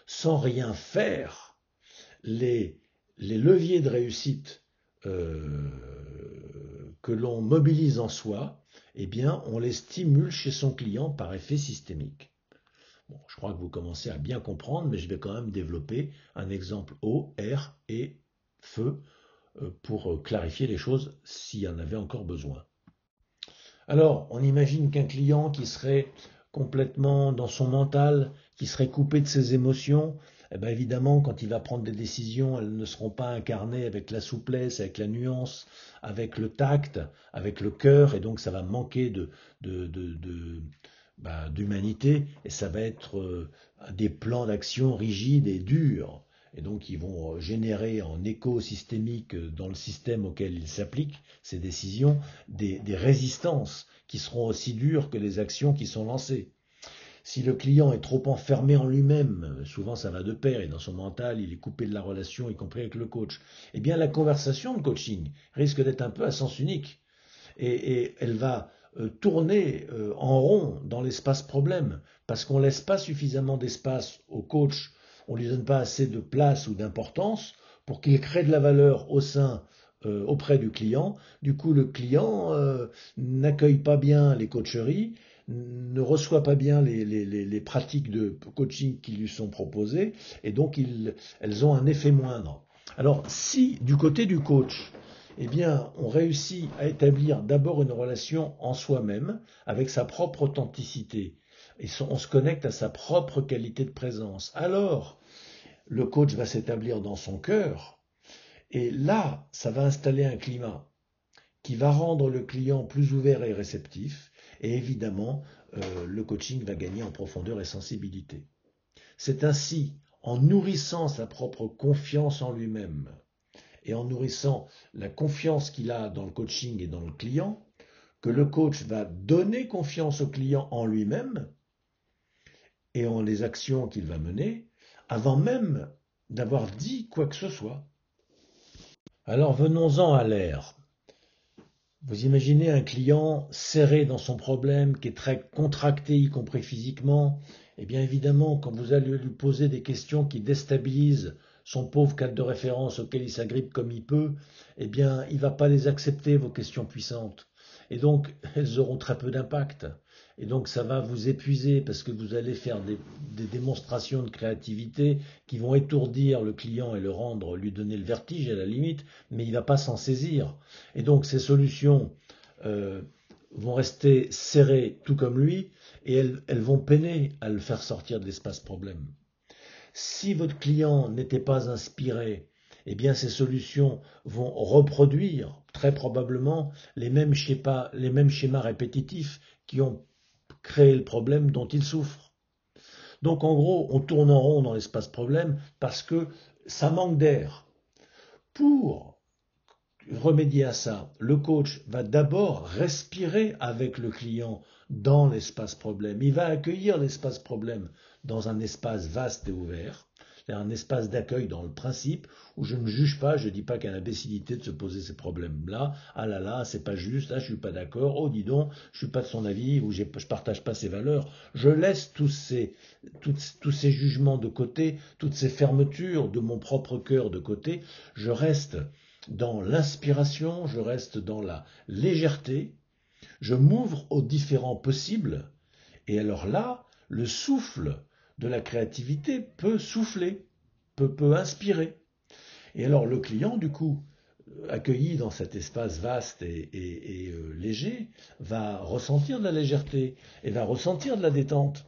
sans rien faire, les leviers de réussite que l'on mobilise en soi, on les stimule chez son client par effet systémique. Bon, je crois que vous commencez à bien comprendre, mais je vais quand même développer un exemple eau, air et feu pour clarifier les choses s'il y en avait encore besoin. Alors, on imagine qu'un client qui serait complètement dans son mental, qui serait coupé de ses émotions, évidemment, quand il va prendre des décisions, elles ne seront pas incarnées avec la souplesse, avec la nuance, avec le tact, avec le cœur, et donc ça va manquer d'humanité, et ça va être des plans d'action rigides et durs. Et donc ils vont générer en écho systémique dans le système auquel ils s'appliquent, ces décisions, des résistances qui seront aussi dures que les actions qui sont lancées. Si le client est trop enfermé en lui-même, souvent ça va de pair, et dans son mental, il est coupé de la relation, y compris avec le coach, la conversation de coaching risque d'être un peu à sens unique. Et elle va tourner en rond dans l'espace problème, parce qu'on ne laisse pas suffisamment d'espace au coach, on ne lui donne pas assez de place ou d'importance pour qu'il crée de la valeur auprès du client. Du coup, le client n'accueille pas bien les coacheries, ne reçoit pas bien les pratiques de coaching qui lui sont proposées, et donc elles ont un effet moindre. Alors, si du côté du coach, on réussit à établir d'abord une relation en soi-même, avec sa propre authenticité, et on se connecte à sa propre qualité de présence, alors le coach va s'établir dans son cœur, et là, ça va installer un climat qui va rendre le client plus ouvert et réceptif, Et évidemment, le coaching va gagner en profondeur et sensibilité. C'est ainsi, en nourrissant sa propre confiance en lui-même et en nourrissant la confiance qu'il a dans le coaching et dans le client, que le coach va donner confiance au client en lui-même et en les actions qu'il va mener, avant même d'avoir dit quoi que ce soit. Alors venons-en à l'air. Vous imaginez un client serré dans son problème, qui est très contracté, y compris physiquement. Eh bien évidemment, quand vous allez lui poser des questions qui déstabilisent son pauvre cadre de référence auquel il s'agrippe comme il peut, eh bien il ne va pas les accepter, vos questions puissantes. Et donc, elles auront très peu d'impact. Et donc, ça va vous épuiser parce que vous allez faire des démonstrations de créativité qui vont étourdir le client et lui donner le vertige à la limite, mais il ne va pas s'en saisir. Et donc, ces solutions vont rester serrées tout comme lui et elles vont peiner à le faire sortir de l'espace problème. Si votre client n'était pas inspiré, eh bien ces solutions vont reproduire très probablement les mêmes schémas répétitifs qui ont créé le problème dont il souffre. Donc en gros, on tourne en rond dans l'espace problème parce que ça manque d'air. Pour remédier à ça, le coach va d'abord respirer avec le client dans l'espace problème. Il va accueillir l'espace problème dans un espace vaste et ouvert, un espace d'accueil dans le principe où je ne juge pas, je ne dis pas qu'il y a l'imbécilité de se poser ces problèmes-là. Ah là là, c'est pas juste, là je suis pas d'accord, oh dis donc, je suis pas de son avis ou je partage pas ses valeurs. Je laisse tous ces jugements de côté, toutes ces fermetures de mon propre cœur de côté. Je reste dans l'inspiration, je reste dans la légèreté, je m'ouvre aux différents possibles, et alors là, le souffle de la créativité peut souffler, peut inspirer. Et alors le client, du coup, accueilli dans cet espace vaste et léger, va ressentir de la légèreté et va ressentir de la détente.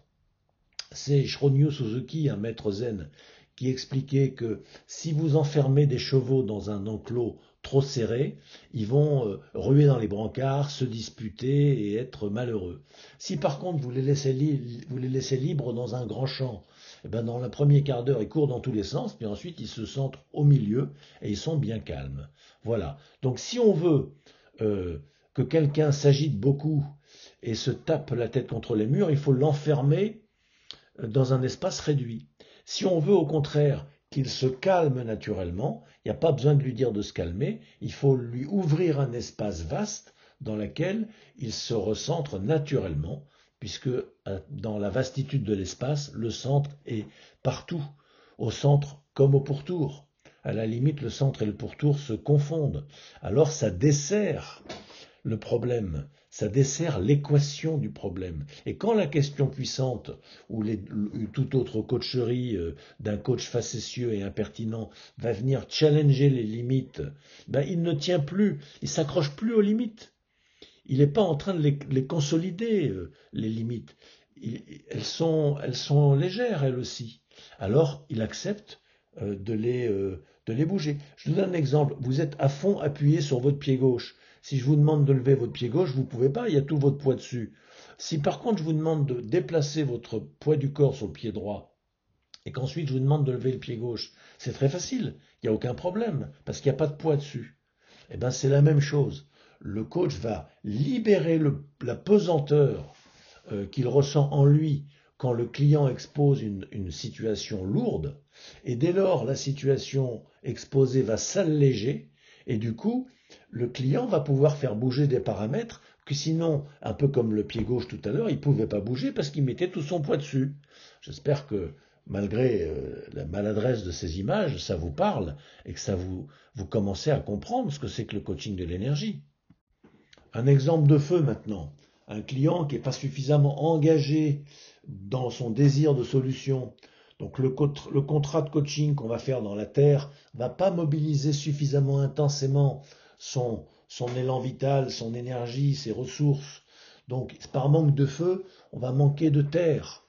C'est Shirogyo Suzuki, un maître zen, qui expliquait que si vous enfermez des chevaux dans un enclos trop serré, ils vont ruer dans les brancards, se disputer et être malheureux. Si par contre vous les laissez libres dans un grand champ, eh ben dans le premier quart d'heure, ils courent dans tous les sens, puis ensuite ils se centrent au milieu et ils sont bien calmes. Voilà. Donc si on veut que quelqu'un s'agite beaucoup et se tape la tête contre les murs, il faut l'enfermer dans un espace réduit. Si on veut au contraire qu'il se calme naturellement, il n'y a pas besoin de lui dire de se calmer, il faut lui ouvrir un espace vaste dans lequel il se recentre naturellement, puisque dans la vastitude de l'espace, le centre est partout, au centre comme au pourtour. À la limite, le centre et le pourtour se confondent. Alors ça dessert le problème, ça dessert l'équation du problème. Et quand la question puissante ou toute autre coacherie d'un coach facétieux et impertinent va venir challenger les limites, ben il ne tient plus, il s'accroche plus aux limites. Il n'est pas en train de les consolider, les limites. Elles sont légères, elles aussi. Alors, il accepte de les bouger. Je vous donne un exemple. Vous êtes à fond appuyé sur votre pied gauche. Si je vous demande de lever votre pied gauche, vous ne pouvez pas, il y a tout votre poids dessus. Si par contre je vous demande de déplacer votre poids du corps sur le pied droit, et qu'ensuite je vous demande de lever le pied gauche, c'est très facile, il n'y a aucun problème, parce qu'il n'y a pas de poids dessus. Eh bien c'est la même chose. Le coach va libérer la pesanteur qu'il ressent en lui quand le client expose une situation lourde, et dès lors la situation exposée va s'alléger, et du coup, le client va pouvoir faire bouger des paramètres que sinon, un peu comme le pied gauche tout à l'heure, il ne pouvait pas bouger parce qu'il mettait tout son poids dessus. J'espère que malgré la maladresse de ces images, ça vous parle et que vous commencez à comprendre ce que c'est que le coaching de l'énergie. Un exemple de feu maintenant. Un client qui n'est pas suffisamment engagé dans son désir de solution. Donc le contrat de coaching qu'on va faire dans la Terre ne va pas mobiliser suffisamment intensément son élan vital, son énergie, ses ressources. Donc par manque de feu, on va manquer de terre.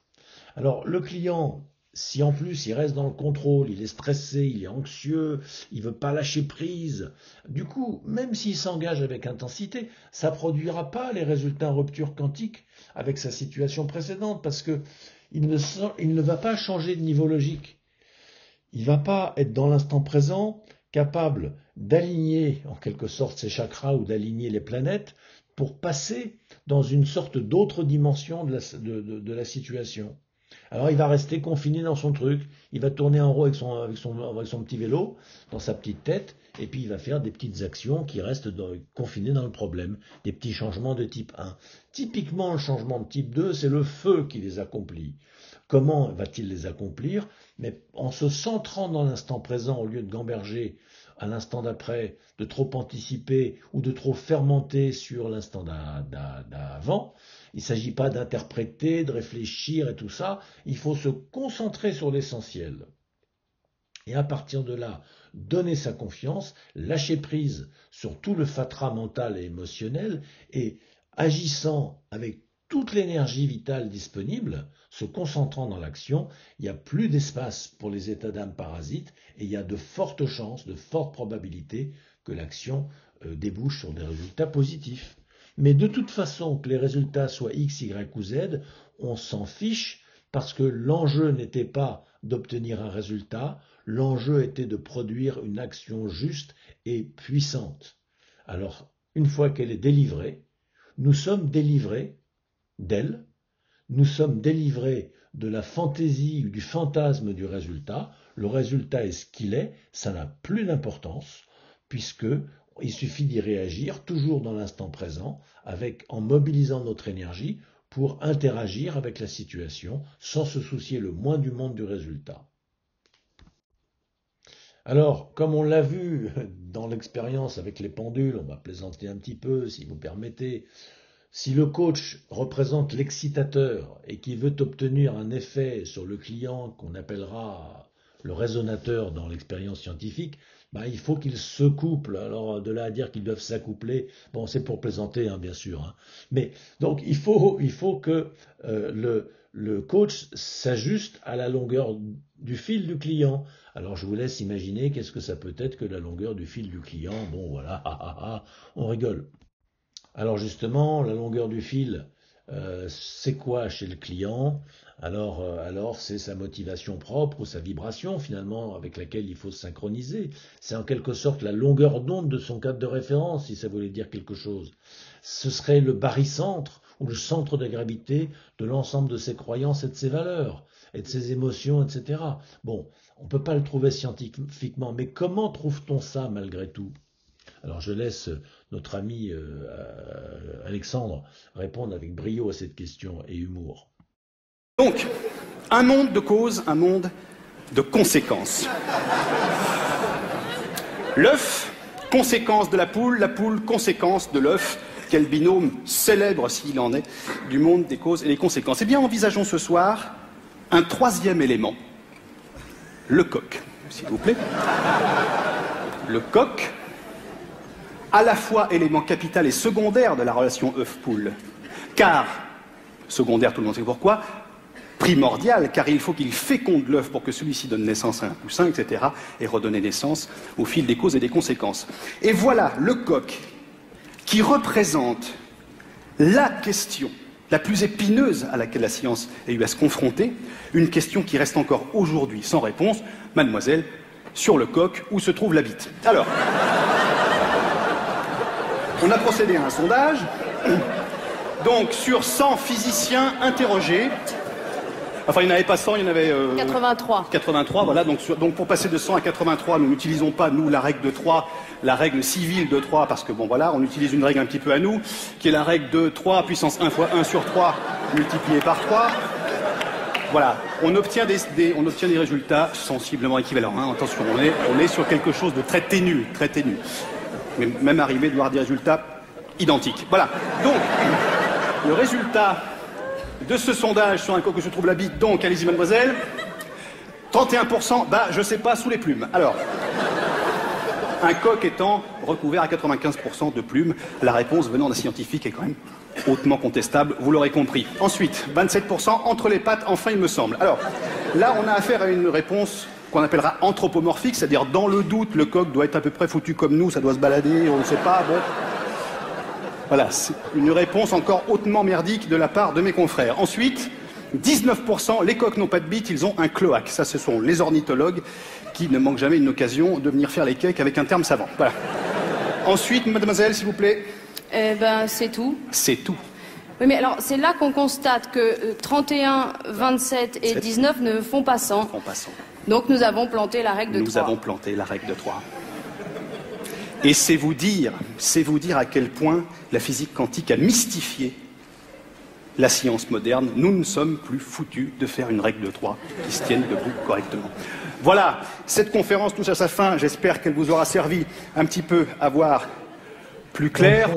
Alors le client, si en plus il reste dans le contrôle, il est stressé, il est anxieux, il veut pas lâcher prise, du coup, même s'il s'engage avec intensité, ça produira pas les résultats en rupture quantique avec sa situation précédente, parce que il ne va pas changer de niveau logique. Il va pas être dans l'instant présent, capable d'aligner en quelque sorte ses chakras ou d'aligner les planètes pour passer dans une sorte d'autre dimension de la situation. Alors il va rester confiné dans son truc, il va tourner en rond avec son petit vélo, dans sa petite tête, et puis il va faire des petites actions qui restent confinées dans le problème, des petits changements de type 1. Typiquement, le changement de type 2, c'est le feu qui les accomplit. Comment va-t-il les accomplir? Mais en se centrant dans l'instant présent au lieu de gamberger à l'instant d'après, de trop anticiper ou de trop fermenter sur l'instant d'avant. Il ne s'agit pas d'interpréter, de réfléchir et tout ça. Il faut se concentrer sur l'essentiel. Et à partir de là, donner sa confiance, lâcher prise sur tout le fatras mental et émotionnel et agissant avec toute l'énergie vitale disponible, se concentrant dans l'action, il n'y a plus d'espace pour les états d'âme parasites et il y a de fortes chances, de fortes probabilités que l'action débouche sur des résultats positifs. Mais de toute façon, que les résultats soient X, Y ou Z, on s'en fiche parce que l'enjeu n'était pas d'obtenir un résultat, l'enjeu était de produire une action juste et puissante. Alors, une fois qu'elle est délivrée, nous sommes délivrés d'elle, nous sommes délivrés de la fantaisie ou du fantasme du résultat. Le résultat est ce qu'il est, ça n'a plus d'importance, puisque il suffit d'y réagir toujours dans l'instant présent, en mobilisant notre énergie pour interagir avec la situation, sans se soucier le moins du monde du résultat. Alors, comme on l'a vu dans l'expérience avec les pendules, on va plaisanter un petit peu, si vous permettez. Si le coach représente l'excitateur et qu'il veut obtenir un effet sur le client qu'on appellera le résonateur dans l'expérience scientifique, il faut qu'il se couple. Alors de là à dire qu'ils doivent s'accoupler, bon, c'est pour plaisanter, bien sûr. Mais donc il faut que le coach s'ajuste à la longueur du fil du client. Alors je vous laisse imaginer qu'est-ce que ça peut être que la longueur du fil du client. Bon voilà, on rigole. Alors justement, la longueur du fil, c'est quoi chez le client? Alors c'est sa motivation propre ou sa vibration finalement avec laquelle il faut se synchroniser. C'est en quelque sorte la longueur d'onde de son cadre de référence, si ça voulait dire quelque chose. Ce serait le barycentre ou le centre de gravité de l'ensemble de ses croyances et de ses valeurs, et de ses émotions, etc. Bon, on ne peut pas le trouver scientifiquement, mais comment trouve-t-on ça malgré tout? Alors je laisse notre ami Alexandre répondre avec brio à cette question et humour.
Donc, un monde de causes, un monde de conséquences. L'œuf, conséquence de la poule, conséquence de l'œuf. Quel binôme célèbre, s'il en est, du monde des causes et des conséquences. Eh bien, envisageons ce soir un troisième élément, le coq, s'il vous plaît. Le coq, à la fois élément capital et secondaire de la relation œuf-poule. Car, secondaire, tout le monde sait pourquoi, primordial, car il faut qu'il féconde l'œuf pour que celui-ci donne naissance à un poussin, etc., et redonner naissance au fil des causes et des conséquences. Et voilà le coq qui représente la question la plus épineuse à laquelle la science a eu à se confronter, une question qui reste encore aujourd'hui sans réponse. Mademoiselle, sur le coq, où se trouve la bite? Alors, on a procédé à un sondage, donc sur 100 physiciens interrogés, enfin il n'y en avait pas 100, il y en avait...
83.
83, voilà, donc pour passer de 100 à 83, nous n'utilisons pas, nous, la règle de 3, la règle civile de 3, parce que bon voilà, on utilise une règle un petit peu à nous, qui est la règle de 3 puissance 1 fois 1 sur 3 multiplié par 3. Voilà, on obtient des résultats sensiblement équivalents. Attention, on est sur quelque chose de très ténu, très ténu. Mais même arrivé de voir des résultats identiques. Voilà, donc, le résultat de ce sondage sur un coq où se trouve la bite, donc, allez-y mademoiselle, 31%, je sais pas, sous les plumes. Alors, un coq étant recouvert à 95% de plumes, la réponse venant d'un scientifique est quand même hautement contestable, vous l'aurez compris. Ensuite, 27% entre les pattes, enfin il me semble. Alors, Là, on a affaire à une réponse qu'on appellera anthropomorphique, c'est-à-dire dans le doute, le coq doit être à peu près foutu comme nous, ça doit se balader, on ne sait pas, bon. Voilà, c'est une réponse encore hautement merdique de la part de mes confrères. Ensuite, 19%, les coqs n'ont pas de bite, ils ont un cloaque. Ça, ce sont les ornithologues qui ne manquent jamais une occasion de venir faire les cakes avec un terme savant. Voilà. Ensuite, mademoiselle, s'il vous plaît.
Eh ben, c'est tout.
C'est tout.
Oui, mais alors, c'est là qu'on constate que 31, 27 et 19 ne font pas 100. Donc, nous avons planté la règle de 3.
Nous avons planté la règle de 3. Et c'est vous dire à quel point la physique quantique a mystifié la science moderne. Nous ne sommes plus foutus de faire une règle de 3 qui se tienne debout correctement. Voilà, cette conférence touche à sa fin. J'espère qu'elle vous aura servi un petit peu à voir plus clair.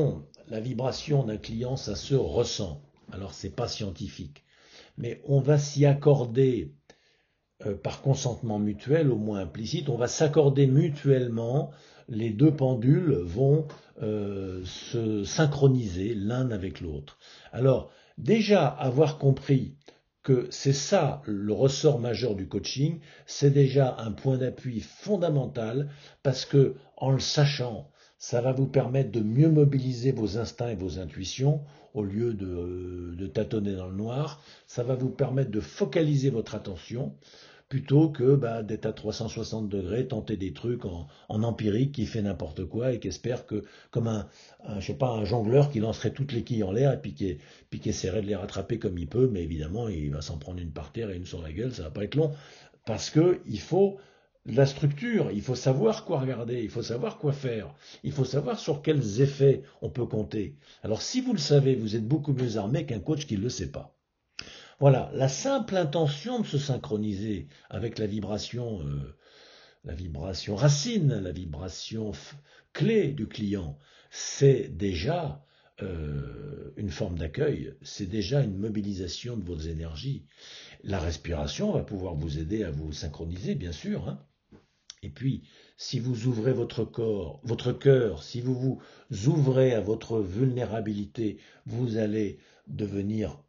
La vibration d'un client, ça se ressent. Alors, c'est pas scientifique. Mais on va s'y accorder par consentement mutuel, au moins implicite, on va s'accorder mutuellement, les deux pendules vont se synchroniser l'un avec l'autre. Alors, déjà, avoir compris que c'est ça le ressort majeur du coaching, c'est déjà un point d'appui fondamental, parce que en le sachant, ça va vous permettre de mieux mobiliser vos instincts et vos intuitions au lieu de tâtonner dans le noir. Ça va vous permettre de focaliser votre attention plutôt que d'être à 360 degrés, tenter des trucs en empirique qui fait n'importe quoi et qui espère que, comme un jongleur qui lancerait toutes les quilles en l'air et puis qui essaierait de les rattraper comme il peut, mais évidemment il va s'en prendre une par terre et une sur la gueule, ça va pas être long, parce que il faut la structure, il faut savoir quoi regarder, il faut savoir quoi faire, il faut savoir sur quels effets on peut compter. Alors si vous le savez, vous êtes beaucoup mieux armé qu'un coach qui ne le sait pas. Voilà, la simple intention de se synchroniser avec la vibration racine, la vibration clé du client, c'est déjà une forme d'accueil, c'est déjà une mobilisation de vos énergies. La respiration va pouvoir vous aider à vous synchroniser, bien sûr, hein. Et puis, si vous ouvrez votre cœur, si vous vous ouvrez à votre vulnérabilité, vous allez devenir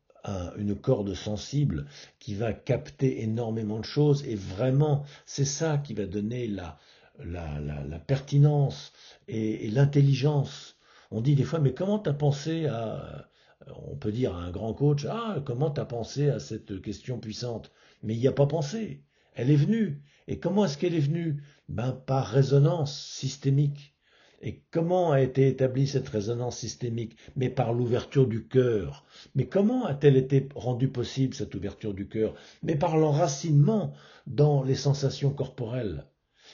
une corde sensible qui va capter énormément de choses, et vraiment, c'est ça qui va donner la pertinence et l'intelligence. On dit des fois, mais comment t'as pensé on peut dire à un grand coach, comment t'as pensé à cette question puissante? Mais il n'y a pas pensé, elle est venue. Et comment est-ce qu'elle est venue? Par résonance systémique. Et comment a été établie cette résonance systémique? Mais par l'ouverture du cœur. Mais comment a-t-elle été rendue possible, cette ouverture du cœur? Mais par l'enracinement dans les sensations corporelles.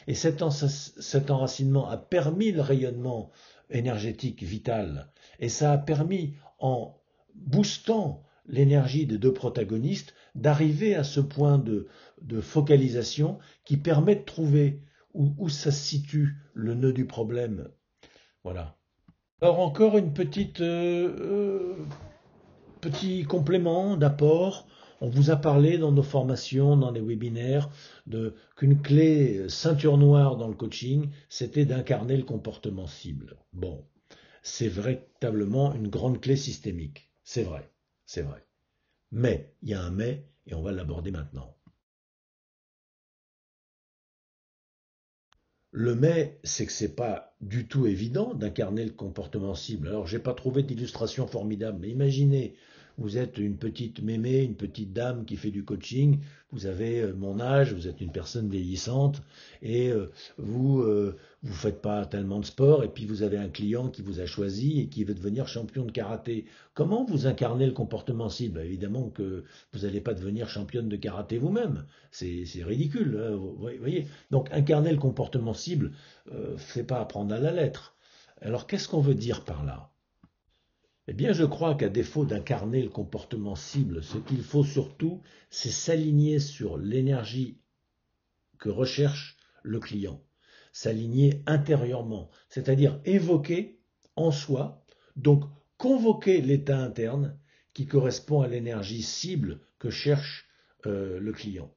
Et cet enracinement a permis le rayonnement énergétique vital. Et ça a permis, en boostant l'énergie des deux protagonistes, d'arriver à ce point de focalisation qui permet de trouver où ça se situe, le nœud du problème. Voilà. Alors encore une petit complément d'apport. On vous a parlé dans nos formations, dans les webinaires, qu'une clé ceinture noire dans le coaching, c'était d'incarner le comportement cible. Bon, c'est véritablement une grande clé systémique. C'est vrai, c'est vrai. Mais, il y a un mais, et on va l'aborder maintenant. Le mais, c'est que c'est pas du tout évident d'incarner le comportement cible. Alors, j'ai pas trouvé d'illustration formidable, mais imaginez, vous êtes une petite mémé, une petite dame qui fait du coaching, vous avez mon âge, vous êtes une personne vieillissante, et vous faites pas tellement de sport, et puis vous avez un client qui vous a choisi et qui veut devenir champion de karaté. Comment vous incarnez le comportement cible? Évidemment que vous n'allez pas devenir championne de karaté vous-même, c'est ridicule, hein, vous voyez. Donc incarner le comportement cible, c'est pas apprendre à la lettre. Alors qu'est-ce qu'on veut dire par là? Eh bien, je crois qu'à défaut d'incarner le comportement cible, ce qu'il faut surtout, c'est s'aligner sur l'énergie que recherche le client. S'aligner intérieurement, c'est-à-dire évoquer en soi, donc convoquer l'état interne qui correspond à l'énergie cible que cherche le client.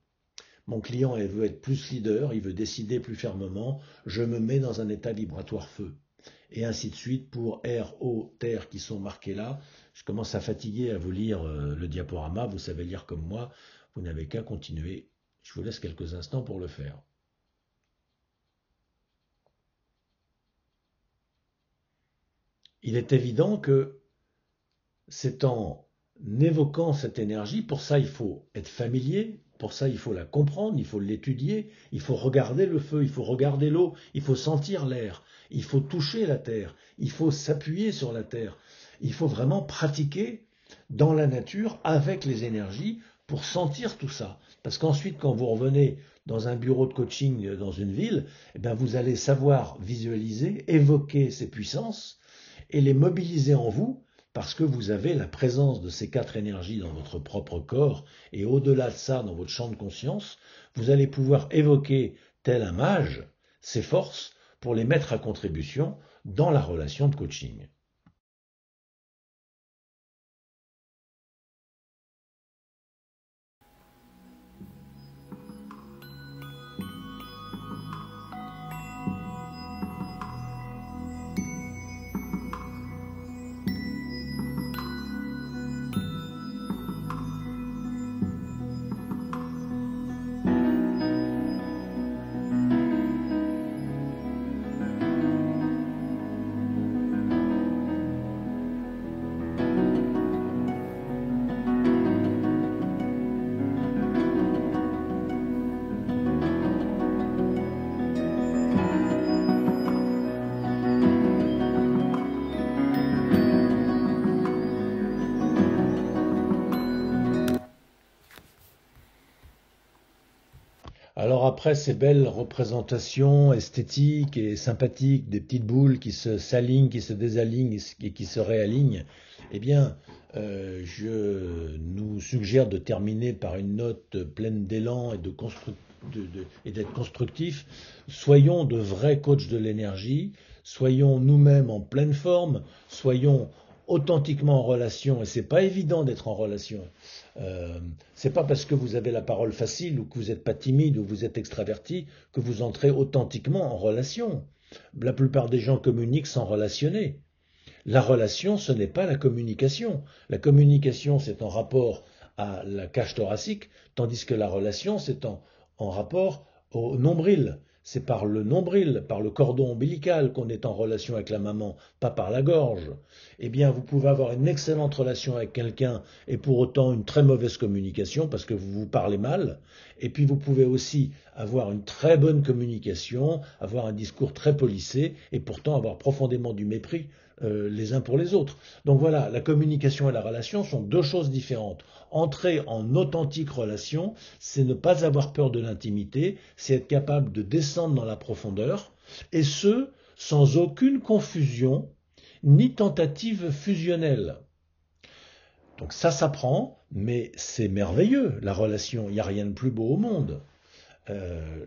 Mon client veut être plus leader, il veut décider plus fermement, je me mets dans un état vibratoire feu. Et ainsi de suite pour R, O, terre qui sont marqués là. Je commence à fatiguer à vous lire le diaporama, vous savez lire comme moi, vous n'avez qu'à continuer Je vous laisse quelques instants pour le faire. Il est évident que c'est en évoquant cette énergie, pour ça il faut être familier, pour ça il faut la comprendre, il faut l'étudier, il faut regarder le feu, il faut regarder l'eau, il faut sentir l'air, il faut toucher la terre, il faut s'appuyer sur la terre, il faut vraiment pratiquer dans la nature avec les énergies pour sentir tout ça. Parce qu'ensuite quand vous revenez dans un bureau de coaching dans une ville, eh bien vous allez savoir visualiser, évoquer ces puissances et les mobiliser en vous, parce que vous avez la présence de ces 4 énergies dans votre propre corps, et au-delà de ça, dans votre champ de conscience, vous allez pouvoir évoquer, tel un mage, ces forces pour les mettre à contribution dans la relation de coaching. Alors après ces belles représentations esthétiques et sympathiques des petites boules qui s'alignent, qui se désalignent et qui se réalignent, eh bien, je nous suggère de terminer par une note pleine d'élan et d'être constructif. Soyons de vrais coachs de l'énergie, soyons nous-mêmes en pleine forme, soyons authentiquement en relation, et c'est pas évident d'être en relation. C'est pas parce que vous avez la parole facile ou que vous n'êtes pas timide ou que vous êtes extraverti que vous entrez authentiquement en relation. La plupart des gens communiquent sans relationner. La relation, ce n'est pas la communication. La communication, c'est en rapport à la cage thoracique, tandis que la relation, c'est en rapport au nombril. C'est par le nombril, par le cordon ombilical qu'on est en relation avec la maman, pas par la gorge. Eh bien, vous pouvez avoir une excellente relation avec quelqu'un et pour autant une très mauvaise communication parce que vous vous parlez mal. Et puis, vous pouvez aussi avoir une très bonne communication, avoir un discours très policé et pourtant avoir profondément du mépris les uns pour les autres. Donc voilà, la communication et la relation sont 2 choses différentes. Entrer en authentique relation, c'est ne pas avoir peur de l'intimité, c'est être capable de descendre dans la profondeur, et ce, sans aucune confusion, ni tentative fusionnelle. Donc ça s'apprend, mais c'est merveilleux, la relation, il n'y a rien de plus beau au monde.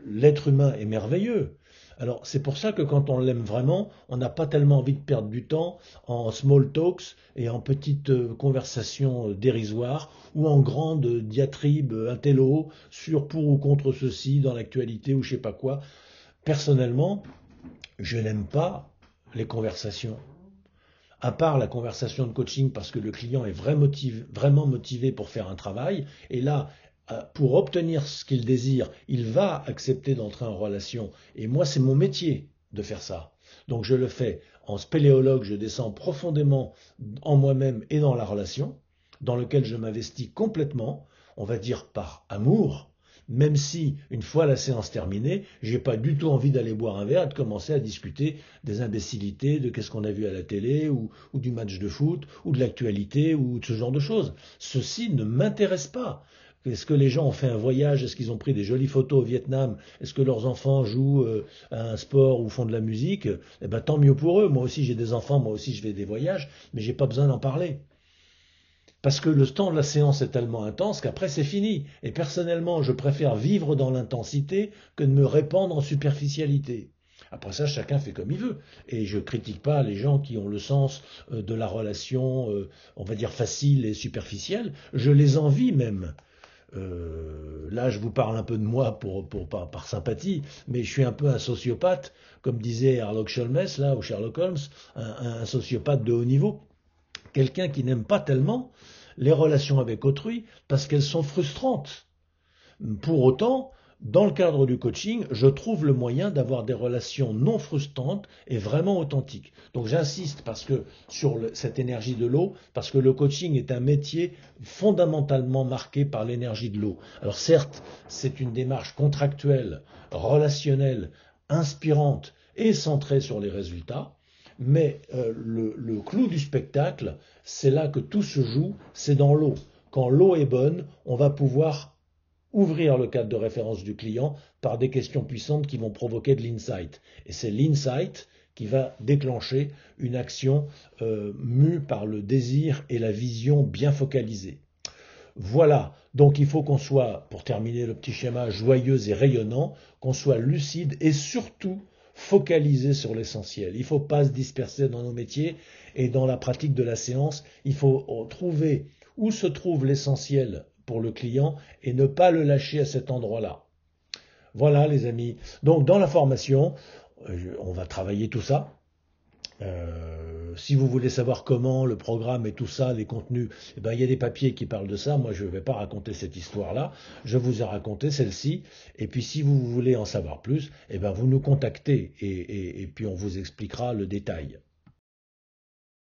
L'être humain est merveilleux. Alors c'est pour ça que quand on l'aime vraiment, on n'a pas tellement envie de perdre du temps en small talks et en petites conversations dérisoires ou en grandes diatribes intello sur pour ou contre ceci dans l'actualité ou je sais pas quoi. Personnellement, je n'aime pas les conversations. À part la conversation de coaching parce que le client est vraiment motivé pour faire un travail et là, pour obtenir ce qu'il désire, il va accepter d'entrer en relation. Et moi, c'est mon métier de faire ça. Donc je le fais en spéléologue, je descends profondément en moi-même et dans la relation, dans lequel je m'investis complètement, on va dire par amour, même si, une fois la séance terminée, j'ai pas du tout envie d'aller boire un verre et de commencer à discuter des imbécilités, de qu'est-ce qu'on a vu à la télé, ou du match de foot, ou de l'actualité, ou de ce genre de choses. Ceci ne m'intéresse pas. Est-ce que les gens ont fait un voyage? Est-ce qu'ils ont pris des jolies photos au Vietnam? Est-ce que leurs enfants jouent à un sport ou font de la musique? Eh ben, tant mieux pour eux. Moi aussi, j'ai des enfants, moi aussi, je fais des voyages, mais j'ai pas besoin d'en parler. Parce que le temps de la séance est tellement intense qu'après, c'est fini. Et personnellement, je préfère vivre dans l'intensité que de me répandre en superficialité. Après ça, chacun fait comme il veut. Et je critique pas les gens qui ont le sens de la relation, on va dire facile et superficielle. Je les envie même. Là, je vous parle un peu de moi par sympathie, mais je suis un peu un sociopathe, comme disait Sherlock Holmes, là, ou Sherlock Holmes, un sociopathe de haut niveau. Quelqu'un qui n'aime pas tellement les relations avec autrui parce qu'elles sont frustrantes. Pour autant, dans le cadre du coaching, je trouve le moyen d'avoir des relations non frustrantes et vraiment authentiques. Donc j'insiste sur cette énergie de l'eau, parce que le coaching est un métier fondamentalement marqué par l'énergie de l'eau. Alors certes, c'est une démarche contractuelle, relationnelle, inspirante et centrée sur les résultats, mais le clou du spectacle, c'est là que tout se joue, c'est dans l'eau. Quand l'eau est bonne, on va pouvoir ouvrir le cadre de référence du client par des questions puissantes qui vont provoquer de l'insight. Et c'est l'insight qui va déclencher une action mue par le désir et la vision bien focalisée. Voilà, donc il faut qu'on soit, pour terminer le petit schéma joyeux et rayonnant, qu'on soit lucide et surtout focalisé sur l'essentiel. Il ne faut pas se disperser dans nos métiers et dans la pratique de la séance. Il faut trouver où se trouve l'essentiel pour le client et ne pas le lâcher à cet endroit-là. Voilà les amis. Donc dans la formation, on va travailler tout ça. Si vous voulez savoir comment, le programme et tout ça, les contenus, eh ben, il y a des papiers qui parlent de ça. Moi, je ne vais pas raconter cette histoire-là. Je vous ai raconté celle-ci. Et puis, si vous voulez en savoir plus, eh ben, vous nous contactez et puis on vous expliquera le détail.